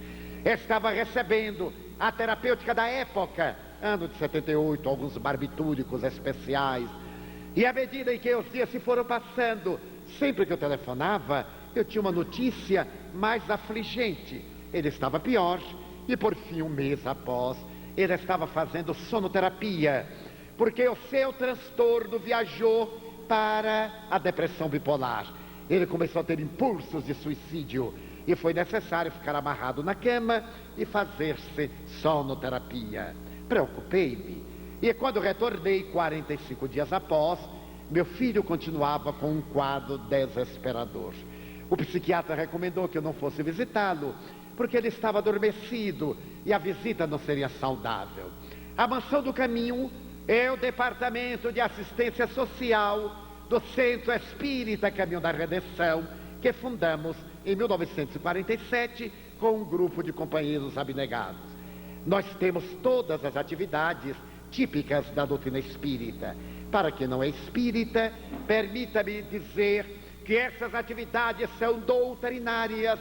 Estava recebendo a terapêutica da época, ano de 78, alguns barbitúricos especiais. E à medida em que os dias se foram passando, sempre que eu telefonava, eu tinha uma notícia mais afligente. Ele estava pior e por fim, um mês após, ele estava fazendo sonoterapia, porque o seu transtorno viajou para a depressão bipolar. Ele começou a ter impulsos de suicídio e foi necessário ficar amarrado na cama e fazer-se sonoterapia. Preocupei-me E quando retornei, 45 dias após, meu filho continuava com um quadro desesperador. O psiquiatra recomendou que eu não fosse visitá-lo, porque ele estava adormecido e a visita não seria saudável. A Mansão do Caminho é o departamento de assistência social do Centro Espírita Caminho da Redenção, que fundamos em 1947 com um grupo de companheiros abnegados. Nós temos todas as atividades típicas da doutrina espírita. Para quem não é espírita, permita-me dizer que essas atividades são doutrinárias: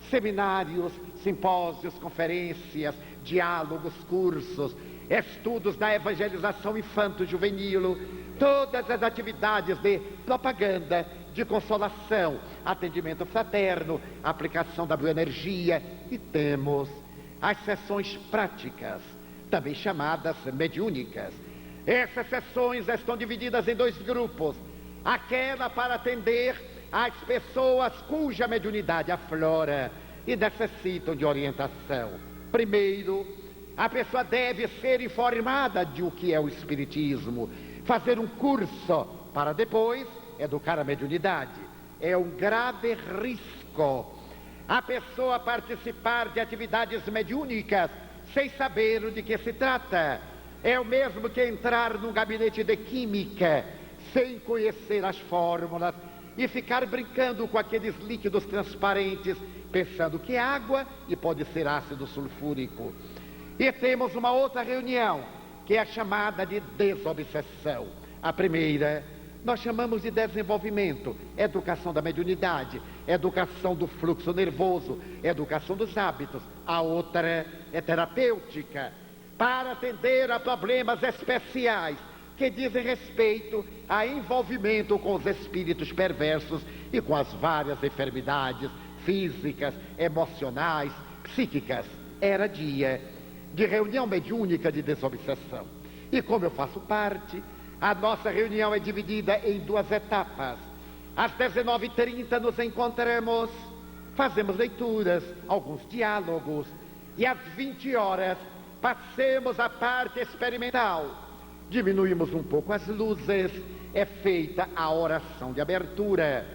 seminários, simpósios, conferências, diálogos, cursos, estudos da evangelização infanto-juvenil, todas as atividades de propaganda, de consolação, atendimento fraterno, aplicação da bioenergia, e temos as sessões práticas, também chamadas mediúnicas. Essas sessões estão divididas em 2 grupos: aquela para atender às pessoas cuja mediunidade aflora e necessitam de orientação. Primeiro, a pessoa deve ser informada de o que é o espiritismo, fazer um curso para depois educar a mediunidade. É um grave risco a pessoa participar de atividades mediúnicas sem saber de que se trata. É o mesmo que entrar num gabinete de química sem conhecer as fórmulas e ficar brincando com aqueles líquidos transparentes, pensando que é água e pode ser ácido sulfúrico. E temos uma outra reunião, que é a chamada de desobsessão. A primeira nós chamamos de desenvolvimento, educação da mediunidade, educação do fluxo nervoso, educação dos hábitos. A outra é terapêutica, para atender a problemas especiais que dizem respeito a envolvimento com os espíritos perversos e com as várias enfermidades físicas, emocionais, psíquicas. Era dia de reunião mediúnica de desobsessão. E como eu faço parte, a nossa reunião é dividida em 2 etapas. Às 19h30 nos encontramos, fazemos leituras, alguns diálogos, e às 20 horas passemos a parte experimental. Diminuímos um pouco as luzes, é feita a oração de abertura.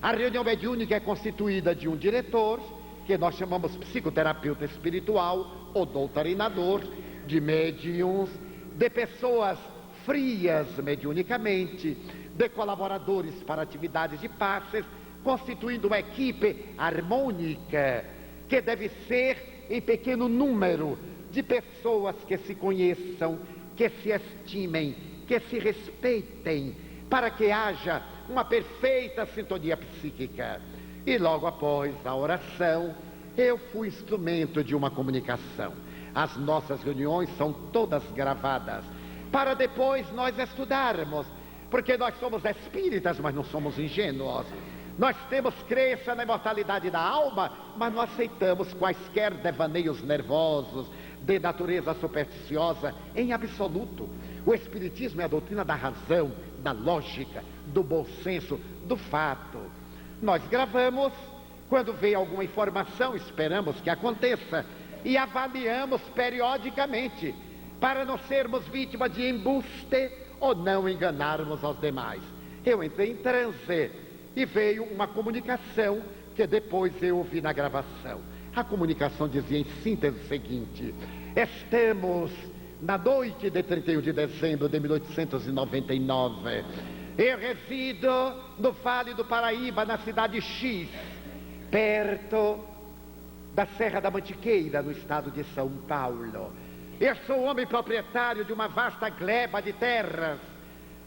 A reunião mediúnica é constituída de um diretor, que nós chamamos psicoterapeuta espiritual ou doutrinador, de médiuns, de pessoas frias mediunicamente, de colaboradores para atividades de passes, constituindo uma equipe harmônica, que deve ser em pequeno número, de pessoas que se conheçam, que se estimem, que se respeitem, para que haja uma perfeita sintonia psíquica. E logo após a oração, eu fui instrumento de uma comunicação. As nossas reuniões são todas gravadas, para depois nós estudarmos, porque nós somos espíritas, mas não somos ingênuos. Nós temos crença na imortalidade da alma, mas não aceitamos quaisquer devaneios nervosos, de natureza supersticiosa, em absoluto. O Espiritismo é a doutrina da razão, da lógica, do bom senso, do fato. Nós gravamos, quando vem alguma informação, esperamos que aconteça, e avaliamos periodicamente, para não sermos vítimas de embuste ou não enganarmos aos demais. Eu entrei em transe e veio uma comunicação que depois eu ouvi na gravação. A comunicação dizia em síntese o seguinte: estamos na noite de 31 de dezembro de 1899. Eu resido no Vale do Paraíba, na cidade X, perto da Serra da Mantiqueira, no estado de São Paulo. Eu sou homem proprietário de uma vasta gleba de terras.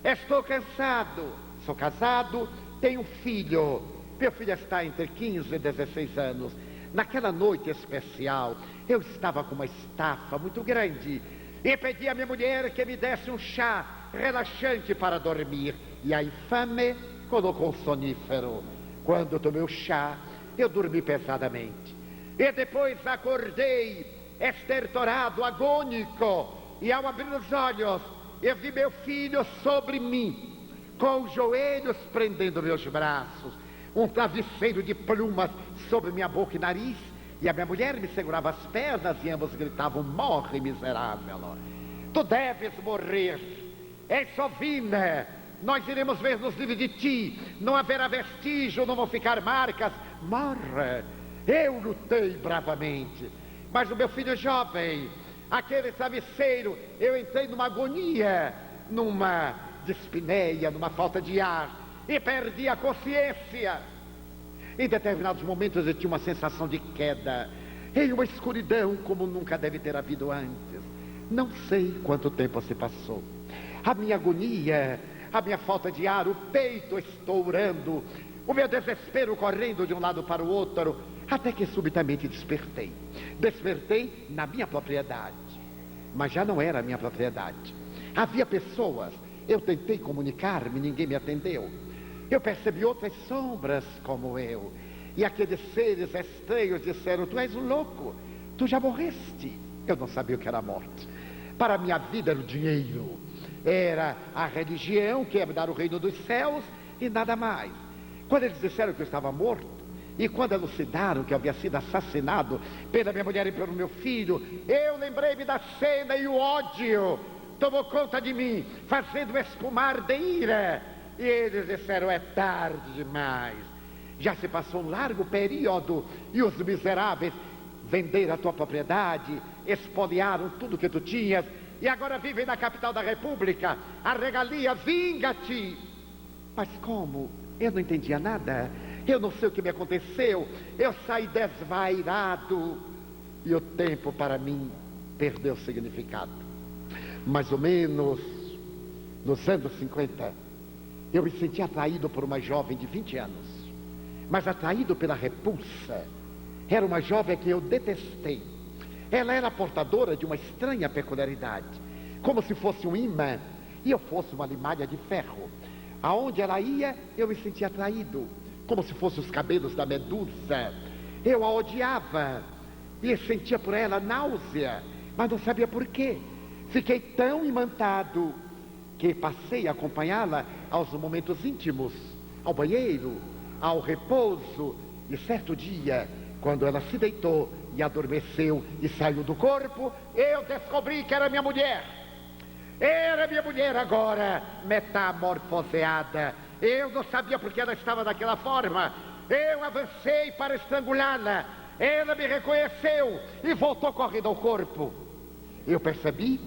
Estou cansado, sou casado, tenho um filho. Meu filho está entre 15 e 16 anos. Naquela noite especial, eu estava com uma estafa muito grande e pedi à minha mulher que me desse um chá relaxante para dormir. E a infame colocou um sonífero. Quando eu tomei o chá, eu dormi pesadamente. E depois acordei estertorado, agônico, e ao abrir os olhos, eu vi meu filho sobre mim, com os joelhos prendendo meus braços, um travesseiro de plumas sobre minha boca e nariz, e a minha mulher me segurava as pernas e ambos gritavam: morre, miserável. Tu deves morrer. És sovina. Nós iremos ver nos livros de ti. Não haverá vestígio, não vão ficar marcas. Morre. Eu lutei bravamente. Mas o meu filho jovem, aquele travesseiro, eu entrei numa agonia, numa dispneia, numa falta de ar, e perdi a consciência. Em determinados momentos eu tinha uma sensação de queda, em uma escuridão como nunca deve ter havido antes. Não sei quanto tempo se passou. A minha agonia, a minha falta de ar, o peito estourando, o meu desespero correndo de um lado para o outro, até que subitamente despertei. Despertei na minha propriedade, mas já não era a minha propriedade. Havia pessoas, eu tentei comunicar-me, ninguém me atendeu. Eu percebi outras sombras como eu, e aqueles seres estranhos disseram: tu és um louco, tu já morreste. Eu não sabia o que era a morte. Para mim a vida era o dinheiro, era a religião que ia me dar o reino dos céus e nada mais. Quando eles disseram que eu estava morto, e quando elucidaram que eu havia sido assassinado pela minha mulher e pelo meu filho, eu lembrei-me da cena e o ódio tomou conta de mim, fazendo espumar de ira. E eles disseram: é tarde demais, já se passou um largo período, e os miseráveis venderam a tua propriedade, expoliaram tudo que tu tinhas, e agora vivem na capital da república, a regalia, vinga-te. Mas como? Eu não entendia nada, eu não sei o que me aconteceu, eu saí desvairado, e o tempo para mim perdeu significado. Mais ou menos nos anos 50, eu me senti atraído por uma jovem de 20 anos, mas atraído pela repulsa. Era uma jovem que eu detestei. Ela era portadora de uma estranha peculiaridade, como se fosse um imã e eu fosse uma limalha de ferro. Aonde ela ia, eu me sentia atraído, como se fossem os cabelos da Medusa. Eu a odiava e sentia por ela náusea, mas não sabia por quê. Fiquei tão imantado que passei a acompanhá-la aos momentos íntimos, ao banheiro, ao repouso. E certo dia, quando ela se deitou e adormeceu e saiu do corpo, eu descobri que era minha mulher. Era minha mulher agora, metamorfoseada. Eu não sabia porque ela estava daquela forma. Eu avancei para estrangulá-la. Ela me reconheceu e voltou correndo ao corpo. Eu percebi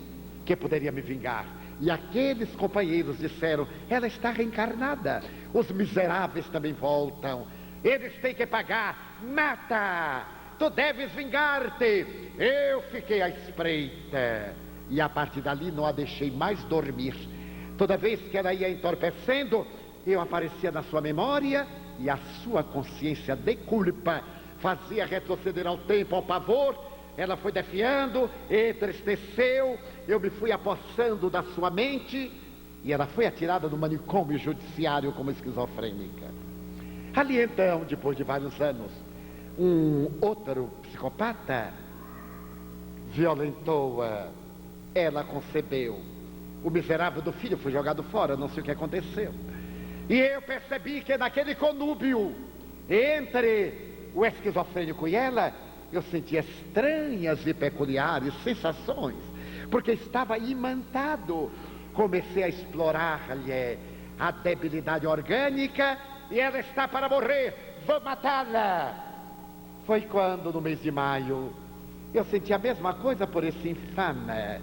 que poderia me vingar. E aqueles companheiros disseram: ela está reencarnada. Os miseráveis também voltam. Eles têm que pagar. Mata! Tu deves vingar-te. Eu fiquei à espreita, e a partir dali não a deixei mais dormir. Toda vez que ela ia entorpecendo, eu aparecia na sua memória, e a sua consciência de culpa fazia retroceder ao tempo, ao pavor. Ela foi defiando, entristeceu, eu me fui apossando da sua mente, e ela foi atirada no manicômio judiciário como esquizofrênica. Ali então, depois de vários anos, um outro psicopata violentou-a. Ela concebeu. O miserável do filho foi jogado fora, não sei o que aconteceu. E eu percebi que naquele conúbio entre o esquizofrênico e ela, eu sentia estranhas e peculiares sensações, porque estava imantado. Comecei a explorar-lhe a debilidade orgânica, e ela está para morrer. Vou matá-la. Foi quando, no mês de maio, eu senti a mesma coisa por esse infame.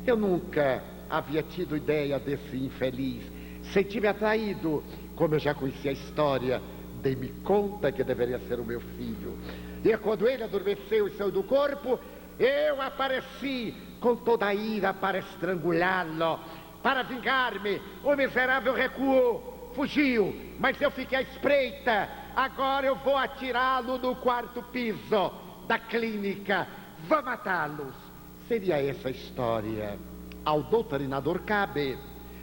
Eu nunca havia tido ideia desse infeliz. Senti-me atraído. Como eu já conhecia a história, dei-me conta que deveria ser o meu filho. E quando ele adormeceu e saiu do corpo, eu apareci com toda a ira para estrangulá-lo, para vingar-me. O miserável recuou, fugiu, mas eu fiquei à espreita. Agora eu vou atirá-lo no quarto piso da clínica. Vou matá-los. Seria essa a história. Ao doutrinador cabe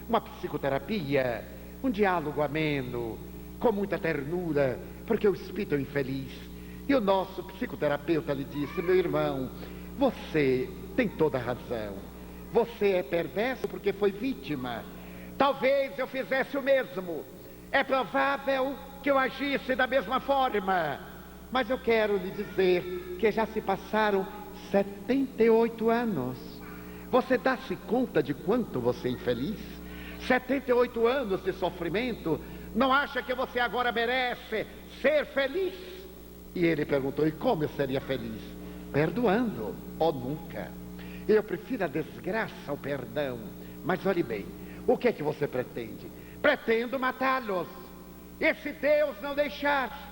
uma psicoterapia, um diálogo ameno, com muita ternura, porque o espírito é infeliz. E o nosso psicoterapeuta lhe disse: meu irmão, você tem toda a razão. Você é perverso porque foi vítima. Talvez eu fizesse o mesmo. É provável que eu agisse da mesma forma. Mas eu quero lhe dizer que já se passaram 78 anos. Você dá-se conta de quanto você é infeliz? 78 anos de sofrimento, não acha que você agora merece ser feliz? E ele perguntou, e como eu seria feliz? Perdoando, ou nunca. Eu prefiro a desgraça ao perdão. Mas olhe bem, o que é que você pretende? Pretendo matá-los. E se Deus não deixar?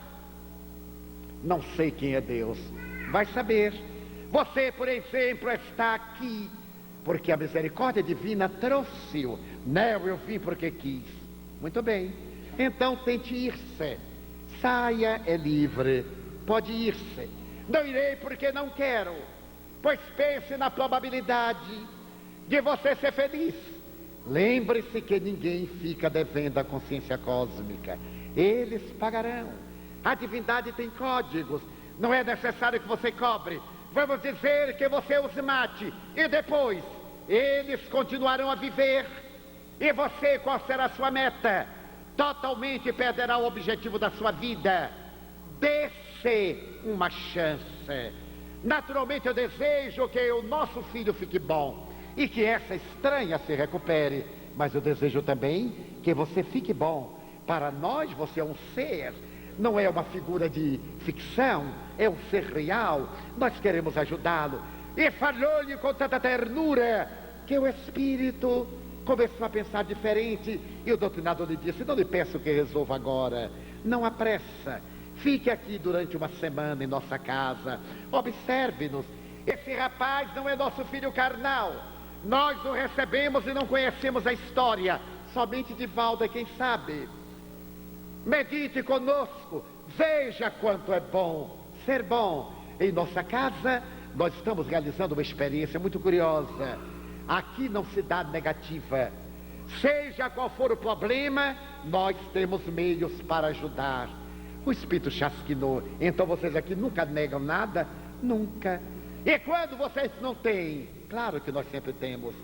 Não sei quem é Deus, vai saber. Você, por exemplo, está aqui porque a misericórdia divina trouxe-o. Não, eu vim porque quis. Muito bem, então tente ir-se. Saia, é livre, pode ir-se. Não irei porque não quero, pois pense na probabilidade de você ser feliz. Lembre-se que ninguém fica devendo à consciência cósmica. Eles pagarão. A divindade tem códigos. Não é necessário que você cobre. Vamos dizer que você os mate. E depois, eles continuarão a viver. E você, qual será a sua meta? Totalmente perderá o objetivo da sua vida. Dê-se uma chance. Naturalmente eu desejo que o nosso filho fique bom e que essa estranha se recupere. Mas eu desejo também que você fique bom. Para nós você é um ser, não é uma figura de ficção, é um ser real. Nós queremos ajudá-lo. E falou-lhe com tanta ternura que o espírito começou a pensar diferente. E o doutrinador lhe disse, não lhe peço que resolva agora, não há pressa. Fique aqui durante uma semana em nossa casa, observe-nos. Esse rapaz não é nosso filho carnal. Nós o recebemos e não conhecemos a história, somente de Valda, quem sabe. Medite conosco, veja quanto é bom ser bom. Em nossa casa, nós estamos realizando uma experiência muito curiosa. Aqui não se dá negativa. Seja qual for o problema, nós temos meios para ajudar. O espírito chasquinou. Então vocês aqui nunca negam nada? Nunca. E quando vocês não têm? Claro que nós sempre temos.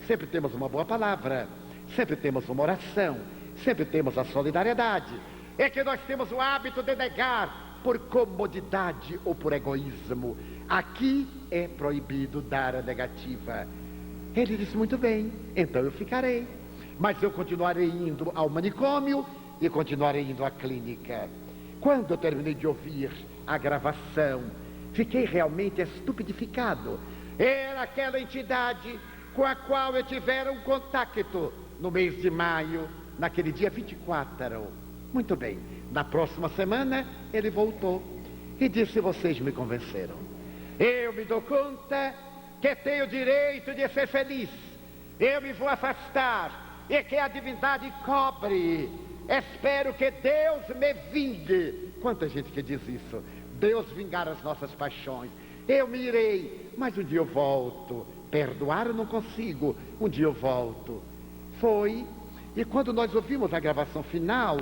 Sempre temos uma boa palavra, sempre temos uma oração, sempre temos a solidariedade. É que nós temos o hábito de negar por comodidade ou por egoísmo. Aqui é proibido dar a negativa. Ele disse, muito bem, então eu ficarei. Mas eu continuarei indo ao manicômio e continuarei indo à clínica. Quando eu terminei de ouvir a gravação, fiquei realmente estupidificado. Era aquela entidade com a qual eu tivera um contato no mês de maio, naquele dia 24. Muito bem, na próxima semana ele voltou e disse, vocês me convenceram. Eu me dou conta que tenho o direito de ser feliz. Eu me vou afastar e que a divindade cobre. Espero que Deus me vingue. Quanta gente que diz isso. Deus vingar as nossas paixões. Eu me irei, mas um dia eu volto. Perdoar eu não consigo, um dia eu volto. Foi, e quando nós ouvimos a gravação final,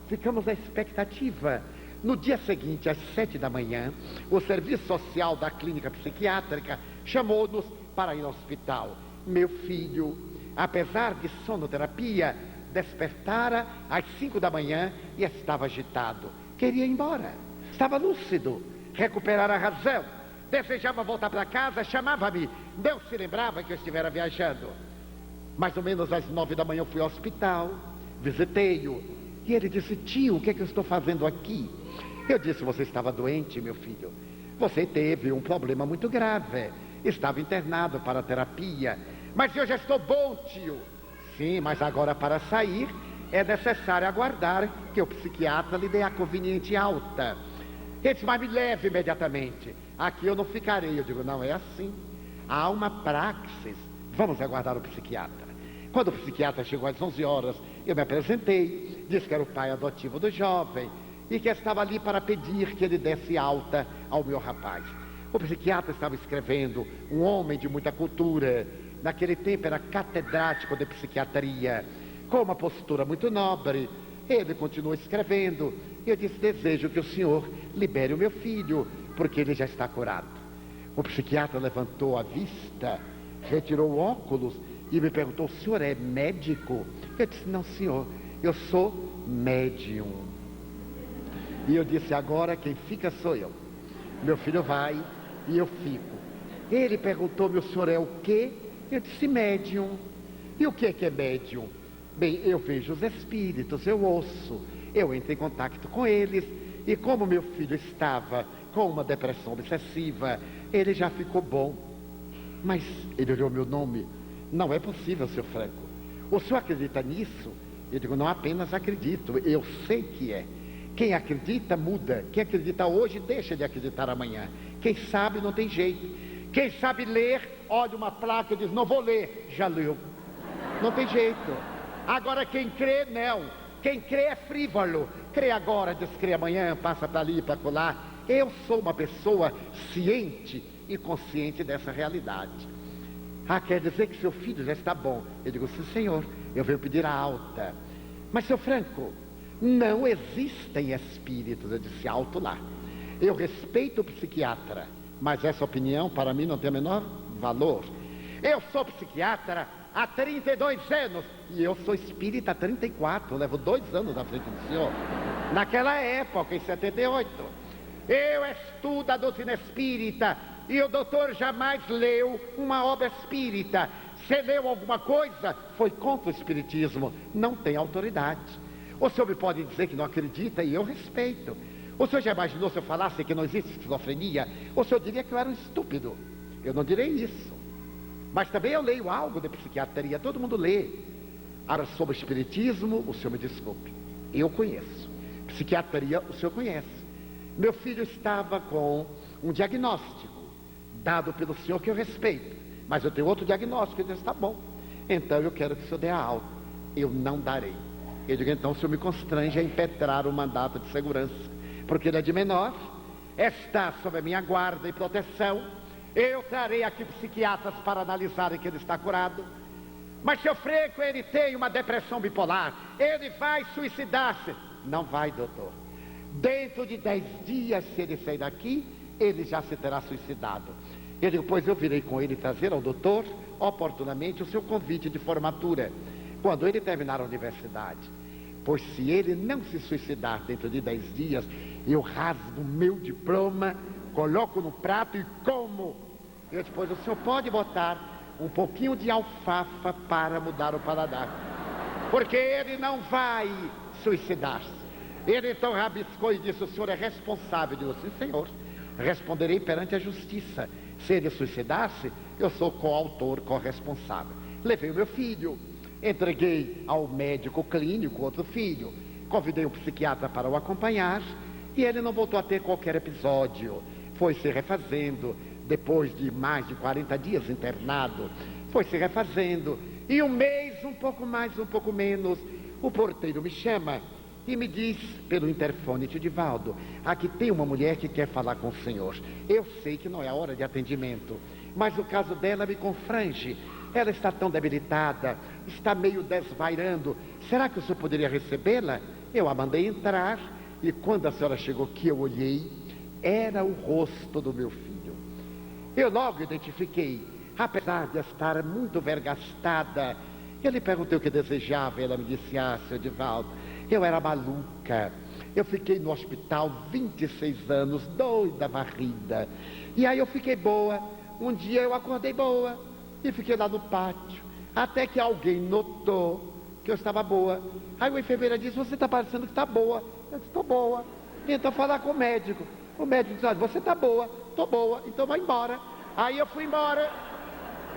ficamos na expectativa. No dia seguinte, às 7 da manhã, o serviço social da clínica psiquiátrica chamou-nos para ir ao hospital. Meu filho, apesar de sonoterapia, despertara às 5 da manhã e estava agitado. Queria ir embora, estava lúcido, recuperar a razão, desejava voltar para casa, chamava-me, não se lembrava que eu estivera viajando. Mais ou menos às 9 da manhã eu fui ao hospital, visitei-o, e ele disse, tio, o que é que eu estou fazendo aqui? Eu disse, você estava doente, meu filho, você teve um problema muito grave, estava internado para terapia, mas eu já estou bom, tio. Sim, mas agora para sair é necessário aguardar que o psiquiatra lhe dê a conveniente alta. Ele disse, mas me leve imediatamente. Aqui eu não ficarei. Eu digo, não é assim. Há uma praxis. Vamos aguardar o psiquiatra. Quando o psiquiatra chegou às 11 horas, eu me apresentei, disse que era o pai adotivo do jovem e que estava ali para pedir que ele desse alta ao meu rapaz. O psiquiatra estava escrevendo, um homem de muita cultura. Naquele tempo era catedrático de psiquiatria, com uma postura muito nobre. Ele continuou escrevendo. Eu disse, desejo que o senhor libere o meu filho, porque ele já está curado. O psiquiatra levantou a vista, retirou o óculos e me perguntou, o senhor é médico? Eu disse, não senhor, eu sou médium. E eu disse, agora quem fica sou eu. Meu filho vai e eu fico. Ele perguntou-me, o senhor é o quê? Eu disse: médium. E o que é médium? Bem, eu vejo os espíritos, eu ouço, eu entro em contato com eles. E como meu filho estava com uma depressão obsessiva, ele já ficou bom. Mas ele olhou meu nome: não é possível, Sr. Franco. O senhor acredita nisso? Eu digo: não apenas acredito, eu sei que é. Quem acredita muda. Quem acredita hoje deixa de acreditar amanhã. Quem sabe não tem jeito. Quem sabe ler, olha uma placa e diz: não vou ler, já leu. Não tem jeito. Agora quem crê, não. Quem crê é frívolo. Crê agora, descrê amanhã, passa para ali, para colar. Eu sou uma pessoa ciente e consciente dessa realidade. Ah, quer dizer que seu filho já está bom? Eu digo: sim, senhor, eu venho pedir a alta. Mas, seu Franco, não existem espíritos. Eu disse alto lá. Eu respeito o psiquiatra, mas essa opinião para mim não tem o menor valor. Eu sou psiquiatra há 32 anos e eu sou espírita há 34. Eu levo 2 anos à frente do senhor. Naquela época, em 78, eu estudo a doutrina espírita e o doutor jamais leu uma obra espírita. Se leu alguma coisa, foi contra o espiritismo. Não tem autoridade. O senhor me pode dizer que não acredita e eu respeito. O senhor já imaginou se eu falasse que não existe esquizofrenia? O senhor diria que eu era um estúpido. Eu não direi isso. Mas também eu leio algo de psiquiatria, todo mundo lê. Agora, sobre o espiritismo, o senhor me desculpe, eu conheço. Psiquiatria, o senhor conhece. Meu filho estava com um diagnóstico dado pelo senhor que eu respeito, mas eu tenho outro diagnóstico. Ele disse: está bom, então eu quero que o senhor dê a alta. Eu não darei. Eu digo: então o senhor me constrange a impetrar o mandato de segurança, porque ele é de menor, está sob a minha guarda e proteção. Eu trarei aqui psiquiatras para analisarem que ele está curado. Mas, seu Franco, ele tem uma depressão bipolar, ele vai suicidar-se. Não vai, doutor. Dentro de 10 dias, se ele sair daqui, ele já se terá suicidado. Eu digo: pois eu virei com ele trazer ao doutor, oportunamente, o seu convite de formatura, quando ele terminar a universidade. Pois se ele não se suicidar dentro de 10 dias, eu rasgo o meu diploma, coloco no prato e como. Eu depois: o senhor pode botar um pouquinho de alfafa para mudar o paladar, porque ele não vai suicidar-se. Ele então rabiscou e disse: o senhor é responsável. Eu disse: sim, senhor, responderei perante a justiça. Se ele suicidar-se, eu sou coautor, corresponsável. Levei o meu filho, entreguei ao médico clínico outro filho, convidei um psiquiatra para o acompanhar, e ele não voltou a ter qualquer episódio. Foi se refazendo, depois de mais de 40 dias internado, foi se refazendo, e um mês, um pouco mais, um pouco menos, o porteiro me chama e me diz pelo interfone: tio Divaldo, aqui tem uma mulher que quer falar com o senhor. Eu sei que não é a hora de atendimento, mas o caso dela me confrange. Ela está tão debilitada, está meio desvairando. Será que o senhor poderia recebê-la? Eu a mandei entrar, e quando a senhora chegou aqui, eu olhei, era o rosto do meu filho. Eu logo identifiquei, apesar de estar muito vergastada. Eu lhe perguntei o que desejava, ela me disse: ah, seu Divaldo, eu era maluca. Eu fiquei no hospital 26 anos, doida, varrida. E aí eu fiquei boa. Um dia eu acordei boa e fiquei lá no pátio, até que alguém notou que eu estava boa. Aí o enfermeira disse: você está parecendo que está boa. Eu disse: estou boa. Então falar com o médico. O médico disse: olha, você está boa. Estou boa, então vai embora. Aí eu fui embora.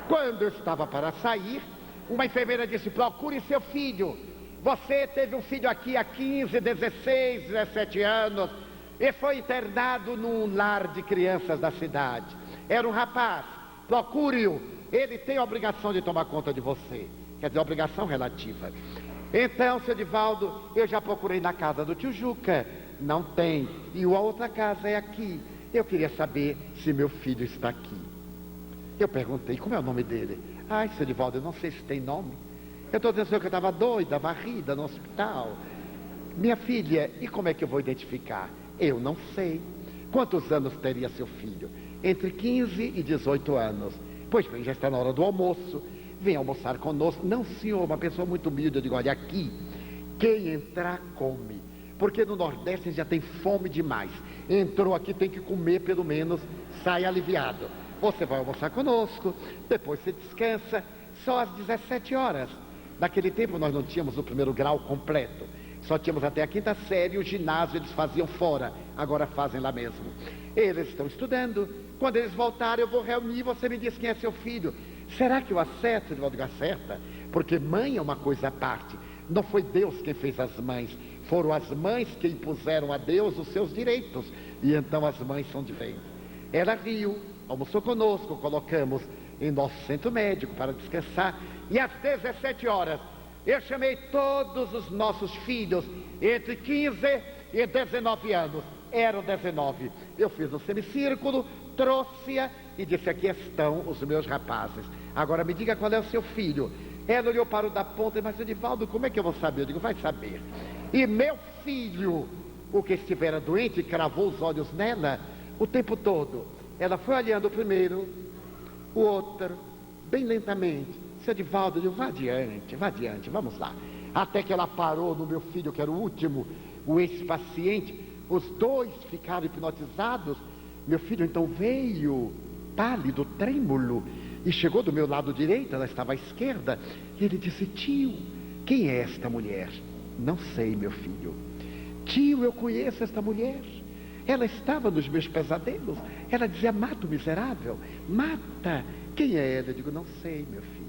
Quando eu estava para sair, uma enfermeira disse: procure seu filho. Você teve um filho aqui há 15, 16, 17 anos e foi internado num lar de crianças da cidade. Era um rapaz, procure-o. Ele tem a obrigação de tomar conta de você. Quer dizer, obrigação relativa. Então, seu Divaldo, eu já procurei na casa do tio Juca. Não tem. E a outra casa é aqui. Eu queria saber se meu filho está aqui. Eu perguntei: como é o nome dele? Ai, seu Divaldo, eu não sei se tem nome. Eu estou dizendo que eu estava doida, varrida no hospital. Minha filha, e como é que eu vou identificar? Eu não sei. Quantos anos teria seu filho? Entre 15 e 18 anos. Pois bem, já está na hora do almoço. Vem almoçar conosco. Não, senhor, uma pessoa muito humilde. Eu digo: olha, aqui, quem entrar, come. Porque no Nordeste já tem fome demais. Entrou aqui, tem que comer pelo menos, sai aliviado. você vai almoçar conosco, depois você descansa, só às 17 horas. Naquele tempo nós não tínhamos o primeiro grau completo, só tínhamos até a quinta série, o ginásio eles faziam fora, agora fazem lá mesmo. Eles estão estudando, quando eles voltarem eu vou reunir, você me diz quem é seu filho. Será que eu acerto? Eu digo, acerta, porque mãe é uma coisa à parte. Não foi Deus quem fez as mães, foram as mães que impuseram a Deus os seus direitos, e então as mães são de vez. Ela riu, almoçou conosco, colocamos em nosso centro médico para descansar, e às 17 horas eu chamei todos os nossos filhos entre 15 e 19 anos, eram 19. Eu fiz um semicírculo, trouxe-a e disse, aqui estão os meus rapazes, agora me diga qual é o seu filho. Ela olhou para o da ponta, mas Edivaldo, como é que eu vou saber? Eu digo, vai saber. E meu filho, o que estivera doente, cravou os olhos nela o tempo todo. Ela foi olhando o primeiro, o outro, bem lentamente. Seu Edivaldo, eu digo, vá adiante, vamos lá. Até que ela parou no meu filho, que era o último, o ex-paciente. Os dois ficaram hipnotizados. Meu filho então veio, pálido, trêmulo, e chegou do meu lado direito, ela estava à esquerda, e ele disse, tio, quem é esta mulher? Não sei, meu filho. Tio, eu conheço esta mulher. Ela estava nos meus pesadelos. Ela dizia, mata o miserável, mata. Quem é ela? Eu digo, não sei, meu filho.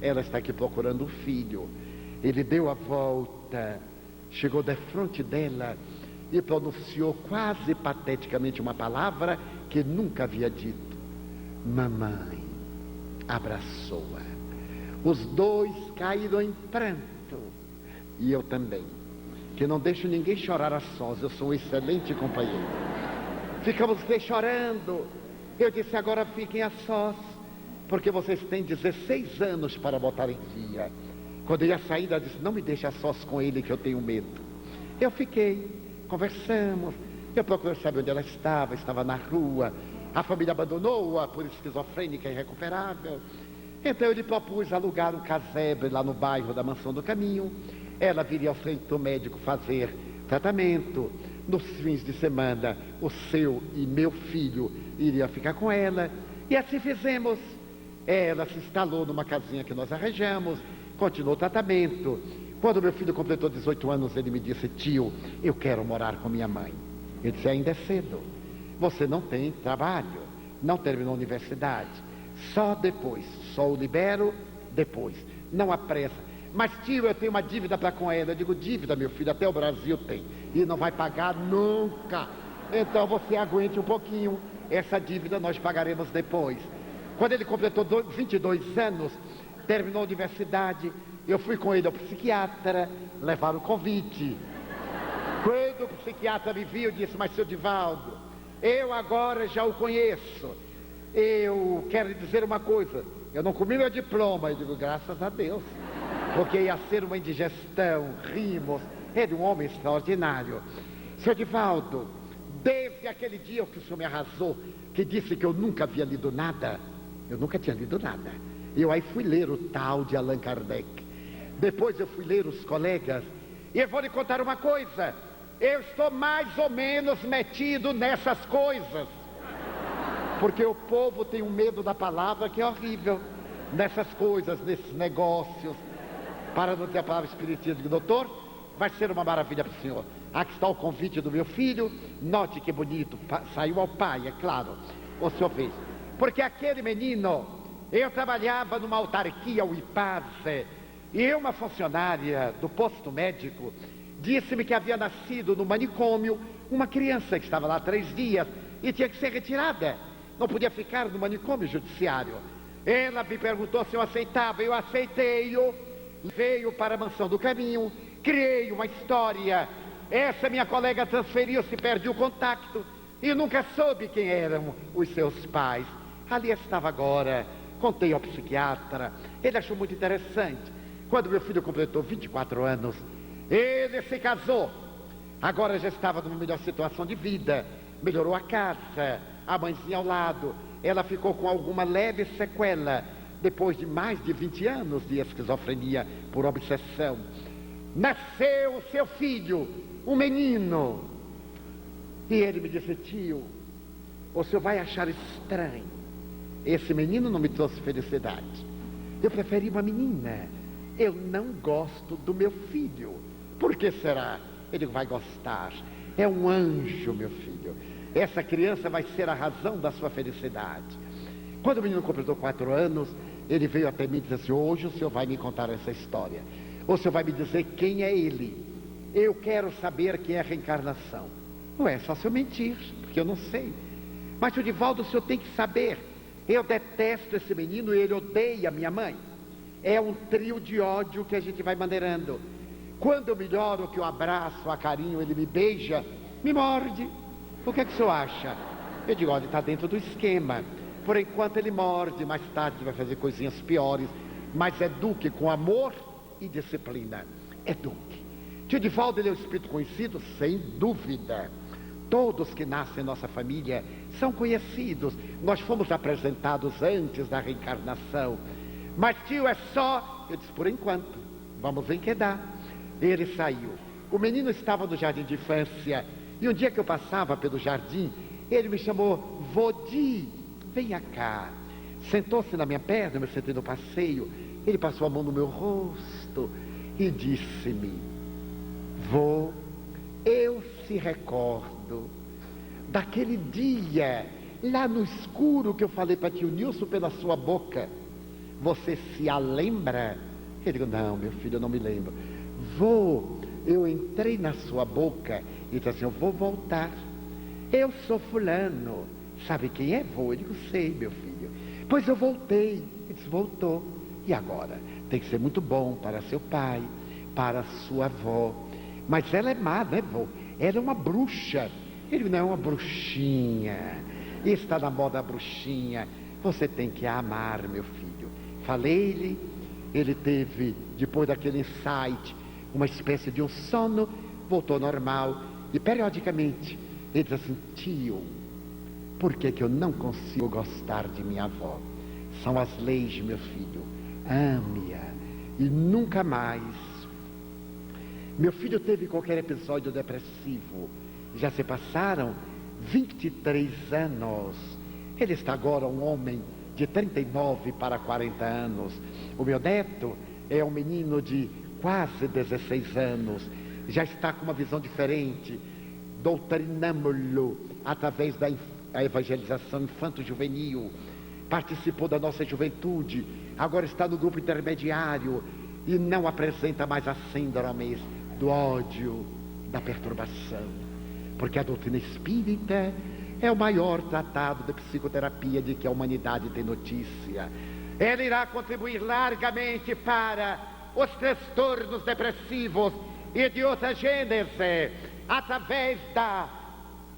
Ela está aqui procurando um filho. Ele deu a volta, chegou de frente dela e pronunciou quase pateticamente uma palavra que nunca havia dito. Mamãe. Abraçou-a. Os dois caíram em pranto, e eu também, que não deixo ninguém chorar a sós, eu sou um excelente companheiro. Ficamos chorando. Eu disse, agora fiquem a sós, porque vocês têm 16 anos para botar em dia. Quando eu ia sair, ela disse, não me deixe a sós com ele, que eu tenho medo. Eu fiquei, conversamos, eu procurei saber onde ela estava na rua. A família abandonou-a por esquizofrênica irrecuperável. Então eu lhe propus alugar um casebre lá no bairro da Mansão do Caminho. Ela viria ao centro médico fazer tratamento. Nos fins de semana, o seu e meu filho iriam ficar com ela. E assim fizemos. Ela se instalou numa casinha que nós arranjamos, continuou o tratamento. Quando meu filho completou 18 anos, ele me disse, tio, eu quero morar com minha mãe. Eu disse, ainda é cedo. Você não tem trabalho, não terminou a universidade, só depois, só o libero depois, não há pressa. Mas tio, eu tenho uma dívida para com ela. Eu digo, dívida, meu filho, até o Brasil tem, e não vai pagar nunca. Então você aguente um pouquinho, essa dívida nós pagaremos depois. Quando ele completou 22 anos, terminou a universidade, eu fui com ele ao psiquiatra, levar o convite. Quando o psiquiatra me viu, disse, mas seu Edivaldo, eu agora já o conheço. Eu quero lhe dizer uma coisa, eu não comi meu diploma. Eu digo, graças a Deus, porque ia ser uma indigestão, rimos. Ele é um homem extraordinário. Seu Edivaldo, desde aquele dia que o senhor me arrasou, que disse que eu nunca havia lido nada, eu nunca tinha lido nada. Eu aí fui ler o tal de Allan Kardec. Depois eu fui ler os colegas. E eu vou lhe contar uma coisa, eu estou mais ou menos metido nessas coisas, porque o povo tem um medo da palavra que é horrível, nessas coisas, nesses negócios. Para não ter a palavra espiritismo, digo, doutor, vai ser uma maravilha para o senhor. Aqui está o convite do meu filho, note que bonito, saiu ao pai, é claro, o senhor fez. Porque aquele menino, eu trabalhava numa autarquia, o IPAZ, e uma funcionária do posto médico disse-me que havia nascido no manicômio uma criança que estava lá há 3 dias e tinha que ser retirada, não podia ficar no manicômio judiciário. Ela me perguntou se eu aceitava, eu aceitei-o, veio para a Mansão do Caminho, criei uma história. Essa minha colega transferiu-se, perdeu o contato e nunca soube quem eram os seus pais. Ali estava agora, contei ao psiquiatra, ele achou muito interessante. Quando meu filho completou 24 anos, ele se casou. Agora já estava numa melhor situação de vida, melhorou a casa, a mãezinha ao lado. Ela ficou com alguma leve sequela, depois de mais de 20 anos de esquizofrenia por obsessão. Nasceu o seu filho, um menino. E ele me disse, tio, o senhor vai achar estranho, Esse menino não me trouxe felicidade. Eu preferi uma menina. Eu não gosto do meu filho. Por que será? Ele vai gostar. É um anjo, meu filho. Essa criança vai ser a razão da sua felicidade. Quando o menino completou 4 anos, ele veio até mim e disse assim: hoje o senhor vai me contar essa história. O senhor vai me dizer quem é ele. Eu quero saber quem é a reencarnação. Não é só se eu mentir, porque eu não sei. Mas, tio Divaldo, o senhor tem que saber. Eu detesto esse menino e ele odeia minha mãe. É um trio de ódio que a gente vai maneirando. Quando eu melhoro, que eu abraço, a carinho, ele me beija, me morde. O que é que o senhor acha? Eu digo: olha, ele está dentro do esquema. Por enquanto ele morde, mais tarde ele vai fazer coisinhas piores. Mas eduque com amor e disciplina. Eduque. Tio Divaldo, ele é um espírito conhecido? Sem dúvida. Todos que nascem em nossa família são conhecidos. Nós fomos apresentados antes da reencarnação. Mas tio, é só... Eu disse: por enquanto, vamos ver que dá. Ele saiu. O menino estava no jardim de infância. E um dia que eu passava pelo jardim, ele me chamou: Vodi, venha cá. Sentou-se na minha perna, eu me sentei no passeio. Ele passou a mão no meu rosto e disse-me: vô, eu se recordo daquele dia lá no escuro que eu falei para tio Nilson pela sua boca. Você se a lembra? Ele disse: não, meu filho, eu não me lembro. Vô, eu entrei na sua boca e disse assim: eu vou voltar. Eu sou fulano. Sabe quem é, vô? Ele disse: sei, meu filho. Pois eu voltei. Ele disse: voltou. E agora? Tem que ser muito bom para seu pai, para sua avó. Mas ela é má, né, vô? Ela é uma bruxa. Ele não é uma bruxinha. Está na moda a bruxinha. Você tem que a amar, meu filho. Falei-lhe, ele teve, depois daquele insight, uma espécie de um sono, voltou normal. E periodicamente, ele diz assim: tio, por que eu não consigo gostar de minha avó? São as leis, meu filho. Ame-a e nunca mais. Meu filho teve qualquer episódio depressivo. Já se passaram 23 anos. Ele está agora um homem de 39 para 40 anos. O meu neto é um menino de quase 16 anos. Já está com uma visão diferente. Doutrinamo-lo através da evangelização infanto-juvenil. Participou da nossa juventude. Agora está no grupo intermediário e não apresenta mais as síndromes do ódio, da perturbação. Porque a doutrina espírita é o maior tratado de psicoterapia de que a humanidade tem notícia. Ela irá contribuir largamente para os transtornos depressivos e de outra gênese, através da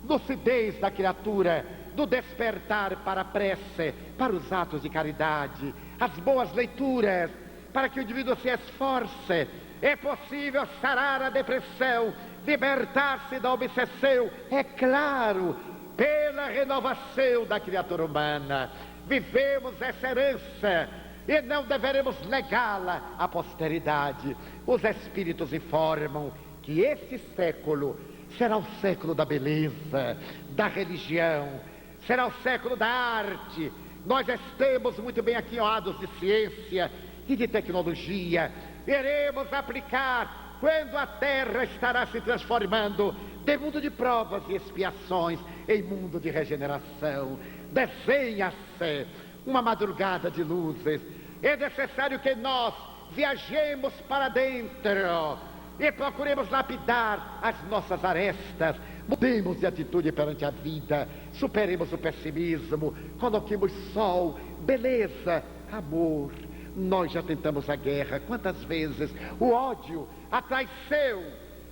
lucidez da criatura, do despertar para a prece, para os atos de caridade, as boas leituras, para que o indivíduo se esforce. É possível sarar a depressão, libertar-se da obsessão, é claro, pela renovação da criatura humana. Vivemos essa herança e não deveremos negá-la à posteridade. Os espíritos informam que este século será o século da beleza, da religião, será o século da arte. Nós estamos muito bem aquinhoados de ciência e de tecnologia. Iremos aplicar quando a Terra estará se transformando de mundo de provas e expiações em mundo de regeneração. Desenha-se uma madrugada de luzes. É necessário que nós viajemos para dentro e procuremos lapidar as nossas arestas. Mudemos de atitude perante a vida, superemos o pessimismo, coloquemos sol, beleza, amor. Nós já tentamos a guerra, quantas vezes? O ódio, a traição.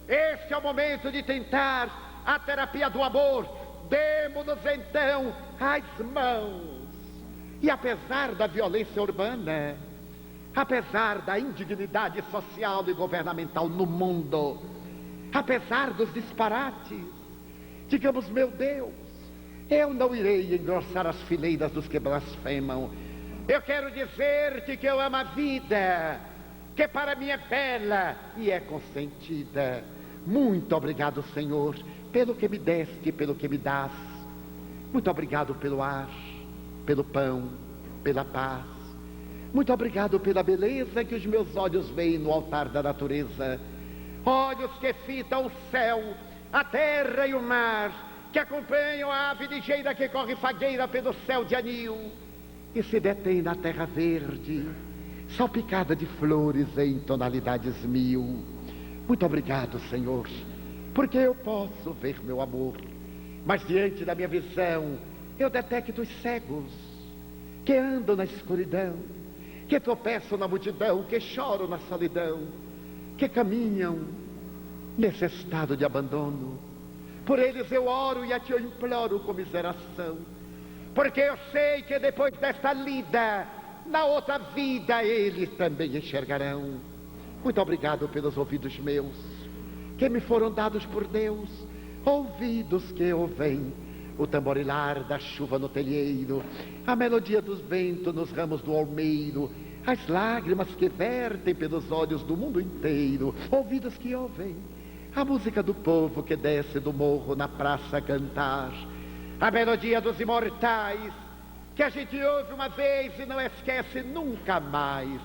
Este é o momento de tentar a terapia do amor. Demos-nos então as mãos. E apesar da violência urbana, apesar da indignidade social e governamental no mundo, apesar dos disparates, digamos: meu Deus, eu não irei engrossar as fileiras dos que blasfemam. Eu quero dizer-te que eu amo a vida, que para mim é bela e é consentida. Muito obrigado, Senhor, pelo que me deste e pelo que me dás. Muito obrigado pelo ar, pelo pão, pela paz. Muito obrigado pela beleza que os meus olhos veem no altar da natureza. Olhos que fitam o céu, a terra e o mar, que acompanham a ave ligeira que corre fagueira pelo céu de anil e se detém na terra verde, salpicada de flores em tonalidades mil. Muito obrigado, Senhor, porque eu posso ver meu amor, mas diante da minha visão eu detecto os cegos que andam na escuridão, que tropeçam na multidão, que choram na solidão, que caminham nesse estado de abandono. Por eles eu oro e a ti eu imploro comiseração, porque eu sei que depois desta lida, na outra vida eles também enxergarão. Muito obrigado pelos ouvidos meus, que me foram dados por Deus, ouvidos que ouvem o tamborilar da chuva no telheiro, a melodia dos ventos nos ramos do almeiro, as lágrimas que vertem pelos olhos do mundo inteiro, ouvidos que ouvem a música do povo que desce do morro na praça a cantar, a melodia dos imortais que a gente ouve uma vez e não esquece nunca mais,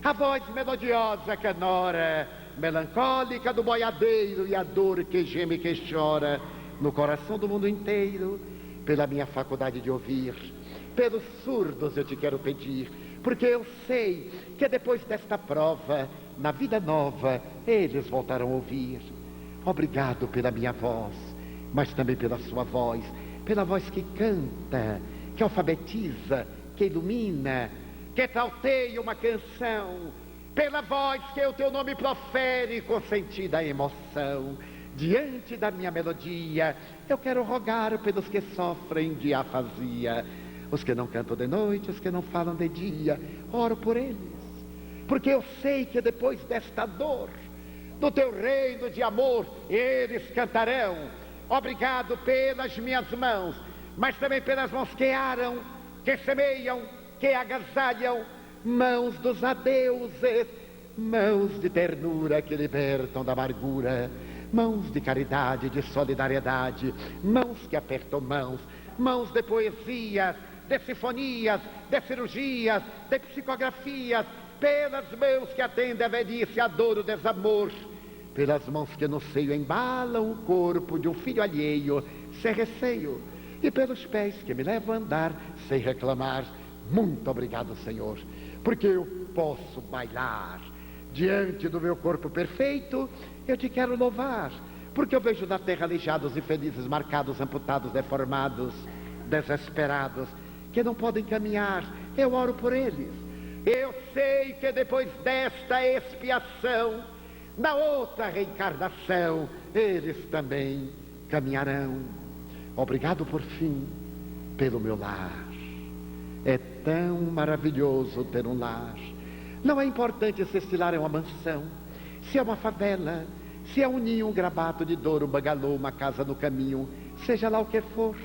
a voz melodiosa canora, melancólica do boiadeiro e a dor que geme e que chora no coração do mundo inteiro. Pela minha faculdade de ouvir, pelos surdos eu te quero pedir, porque eu sei que depois desta prova, na vida nova, eles voltarão a ouvir. Obrigado pela minha voz, mas também pela sua voz, pela voz que canta, que alfabetiza, que ilumina, que trauteia uma canção, pela voz que o teu nome profere com sentida emoção. Diante da minha melodia, eu quero rogar pelos que sofrem de afasia, os que não cantam de noite, os que não falam de dia. Oro por eles, porque eu sei que depois desta dor, no teu reino de amor, eles cantarão. Obrigado pelas minhas mãos, mas também pelas mãos que aram, que semeiam, que agasalham, mãos dos adeuses, mãos de ternura que libertam da amargura, mãos de caridade, de solidariedade, mãos que apertam mãos, mãos de poesias, de sinfonias, de cirurgias, de psicografias, pelas mãos que atendem a velhice, a dor, o desamor, pelas mãos que no seio embalam o corpo de um filho alheio, sem receio, e pelos pés que me levam a andar sem reclamar. Muito obrigado, Senhor, porque eu posso bailar diante do meu corpo perfeito. Eu te quero louvar, porque eu vejo na terra aleijados, infelizes, marcados, amputados, deformados, desesperados, que não podem caminhar. Eu oro por eles. Eu sei que depois desta expiação, na outra reencarnação, eles também caminharão. Obrigado por fim pelo meu lar. É tão maravilhoso ter um lar. Não é importante se este lar é uma mansão, se é uma favela, se é um ninho, um grabato de dor, um bangalô, uma casa no caminho, seja lá o que for,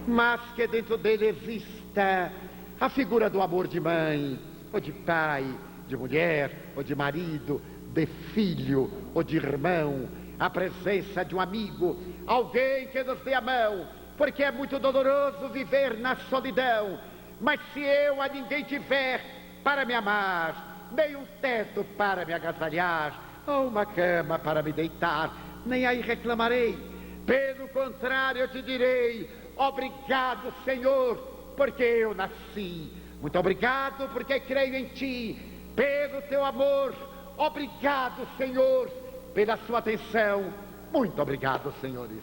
mas que dentro dele exista a figura do amor de mãe, ou de pai, de mulher, ou de marido, de filho, ou de irmão, a presença de um amigo, alguém que nos dê a mão, porque é muito doloroso viver na solidão. Mas se eu a ninguém tiver para me amar, nem um teto para me agasalhar, ou uma cama para me deitar, nem aí reclamarei. Pelo contrário, eu te direi: obrigado, Senhor, porque eu nasci. Muito obrigado, porque creio em ti, pelo teu amor. Obrigado, Senhor, pela sua atenção. Muito obrigado, senhores.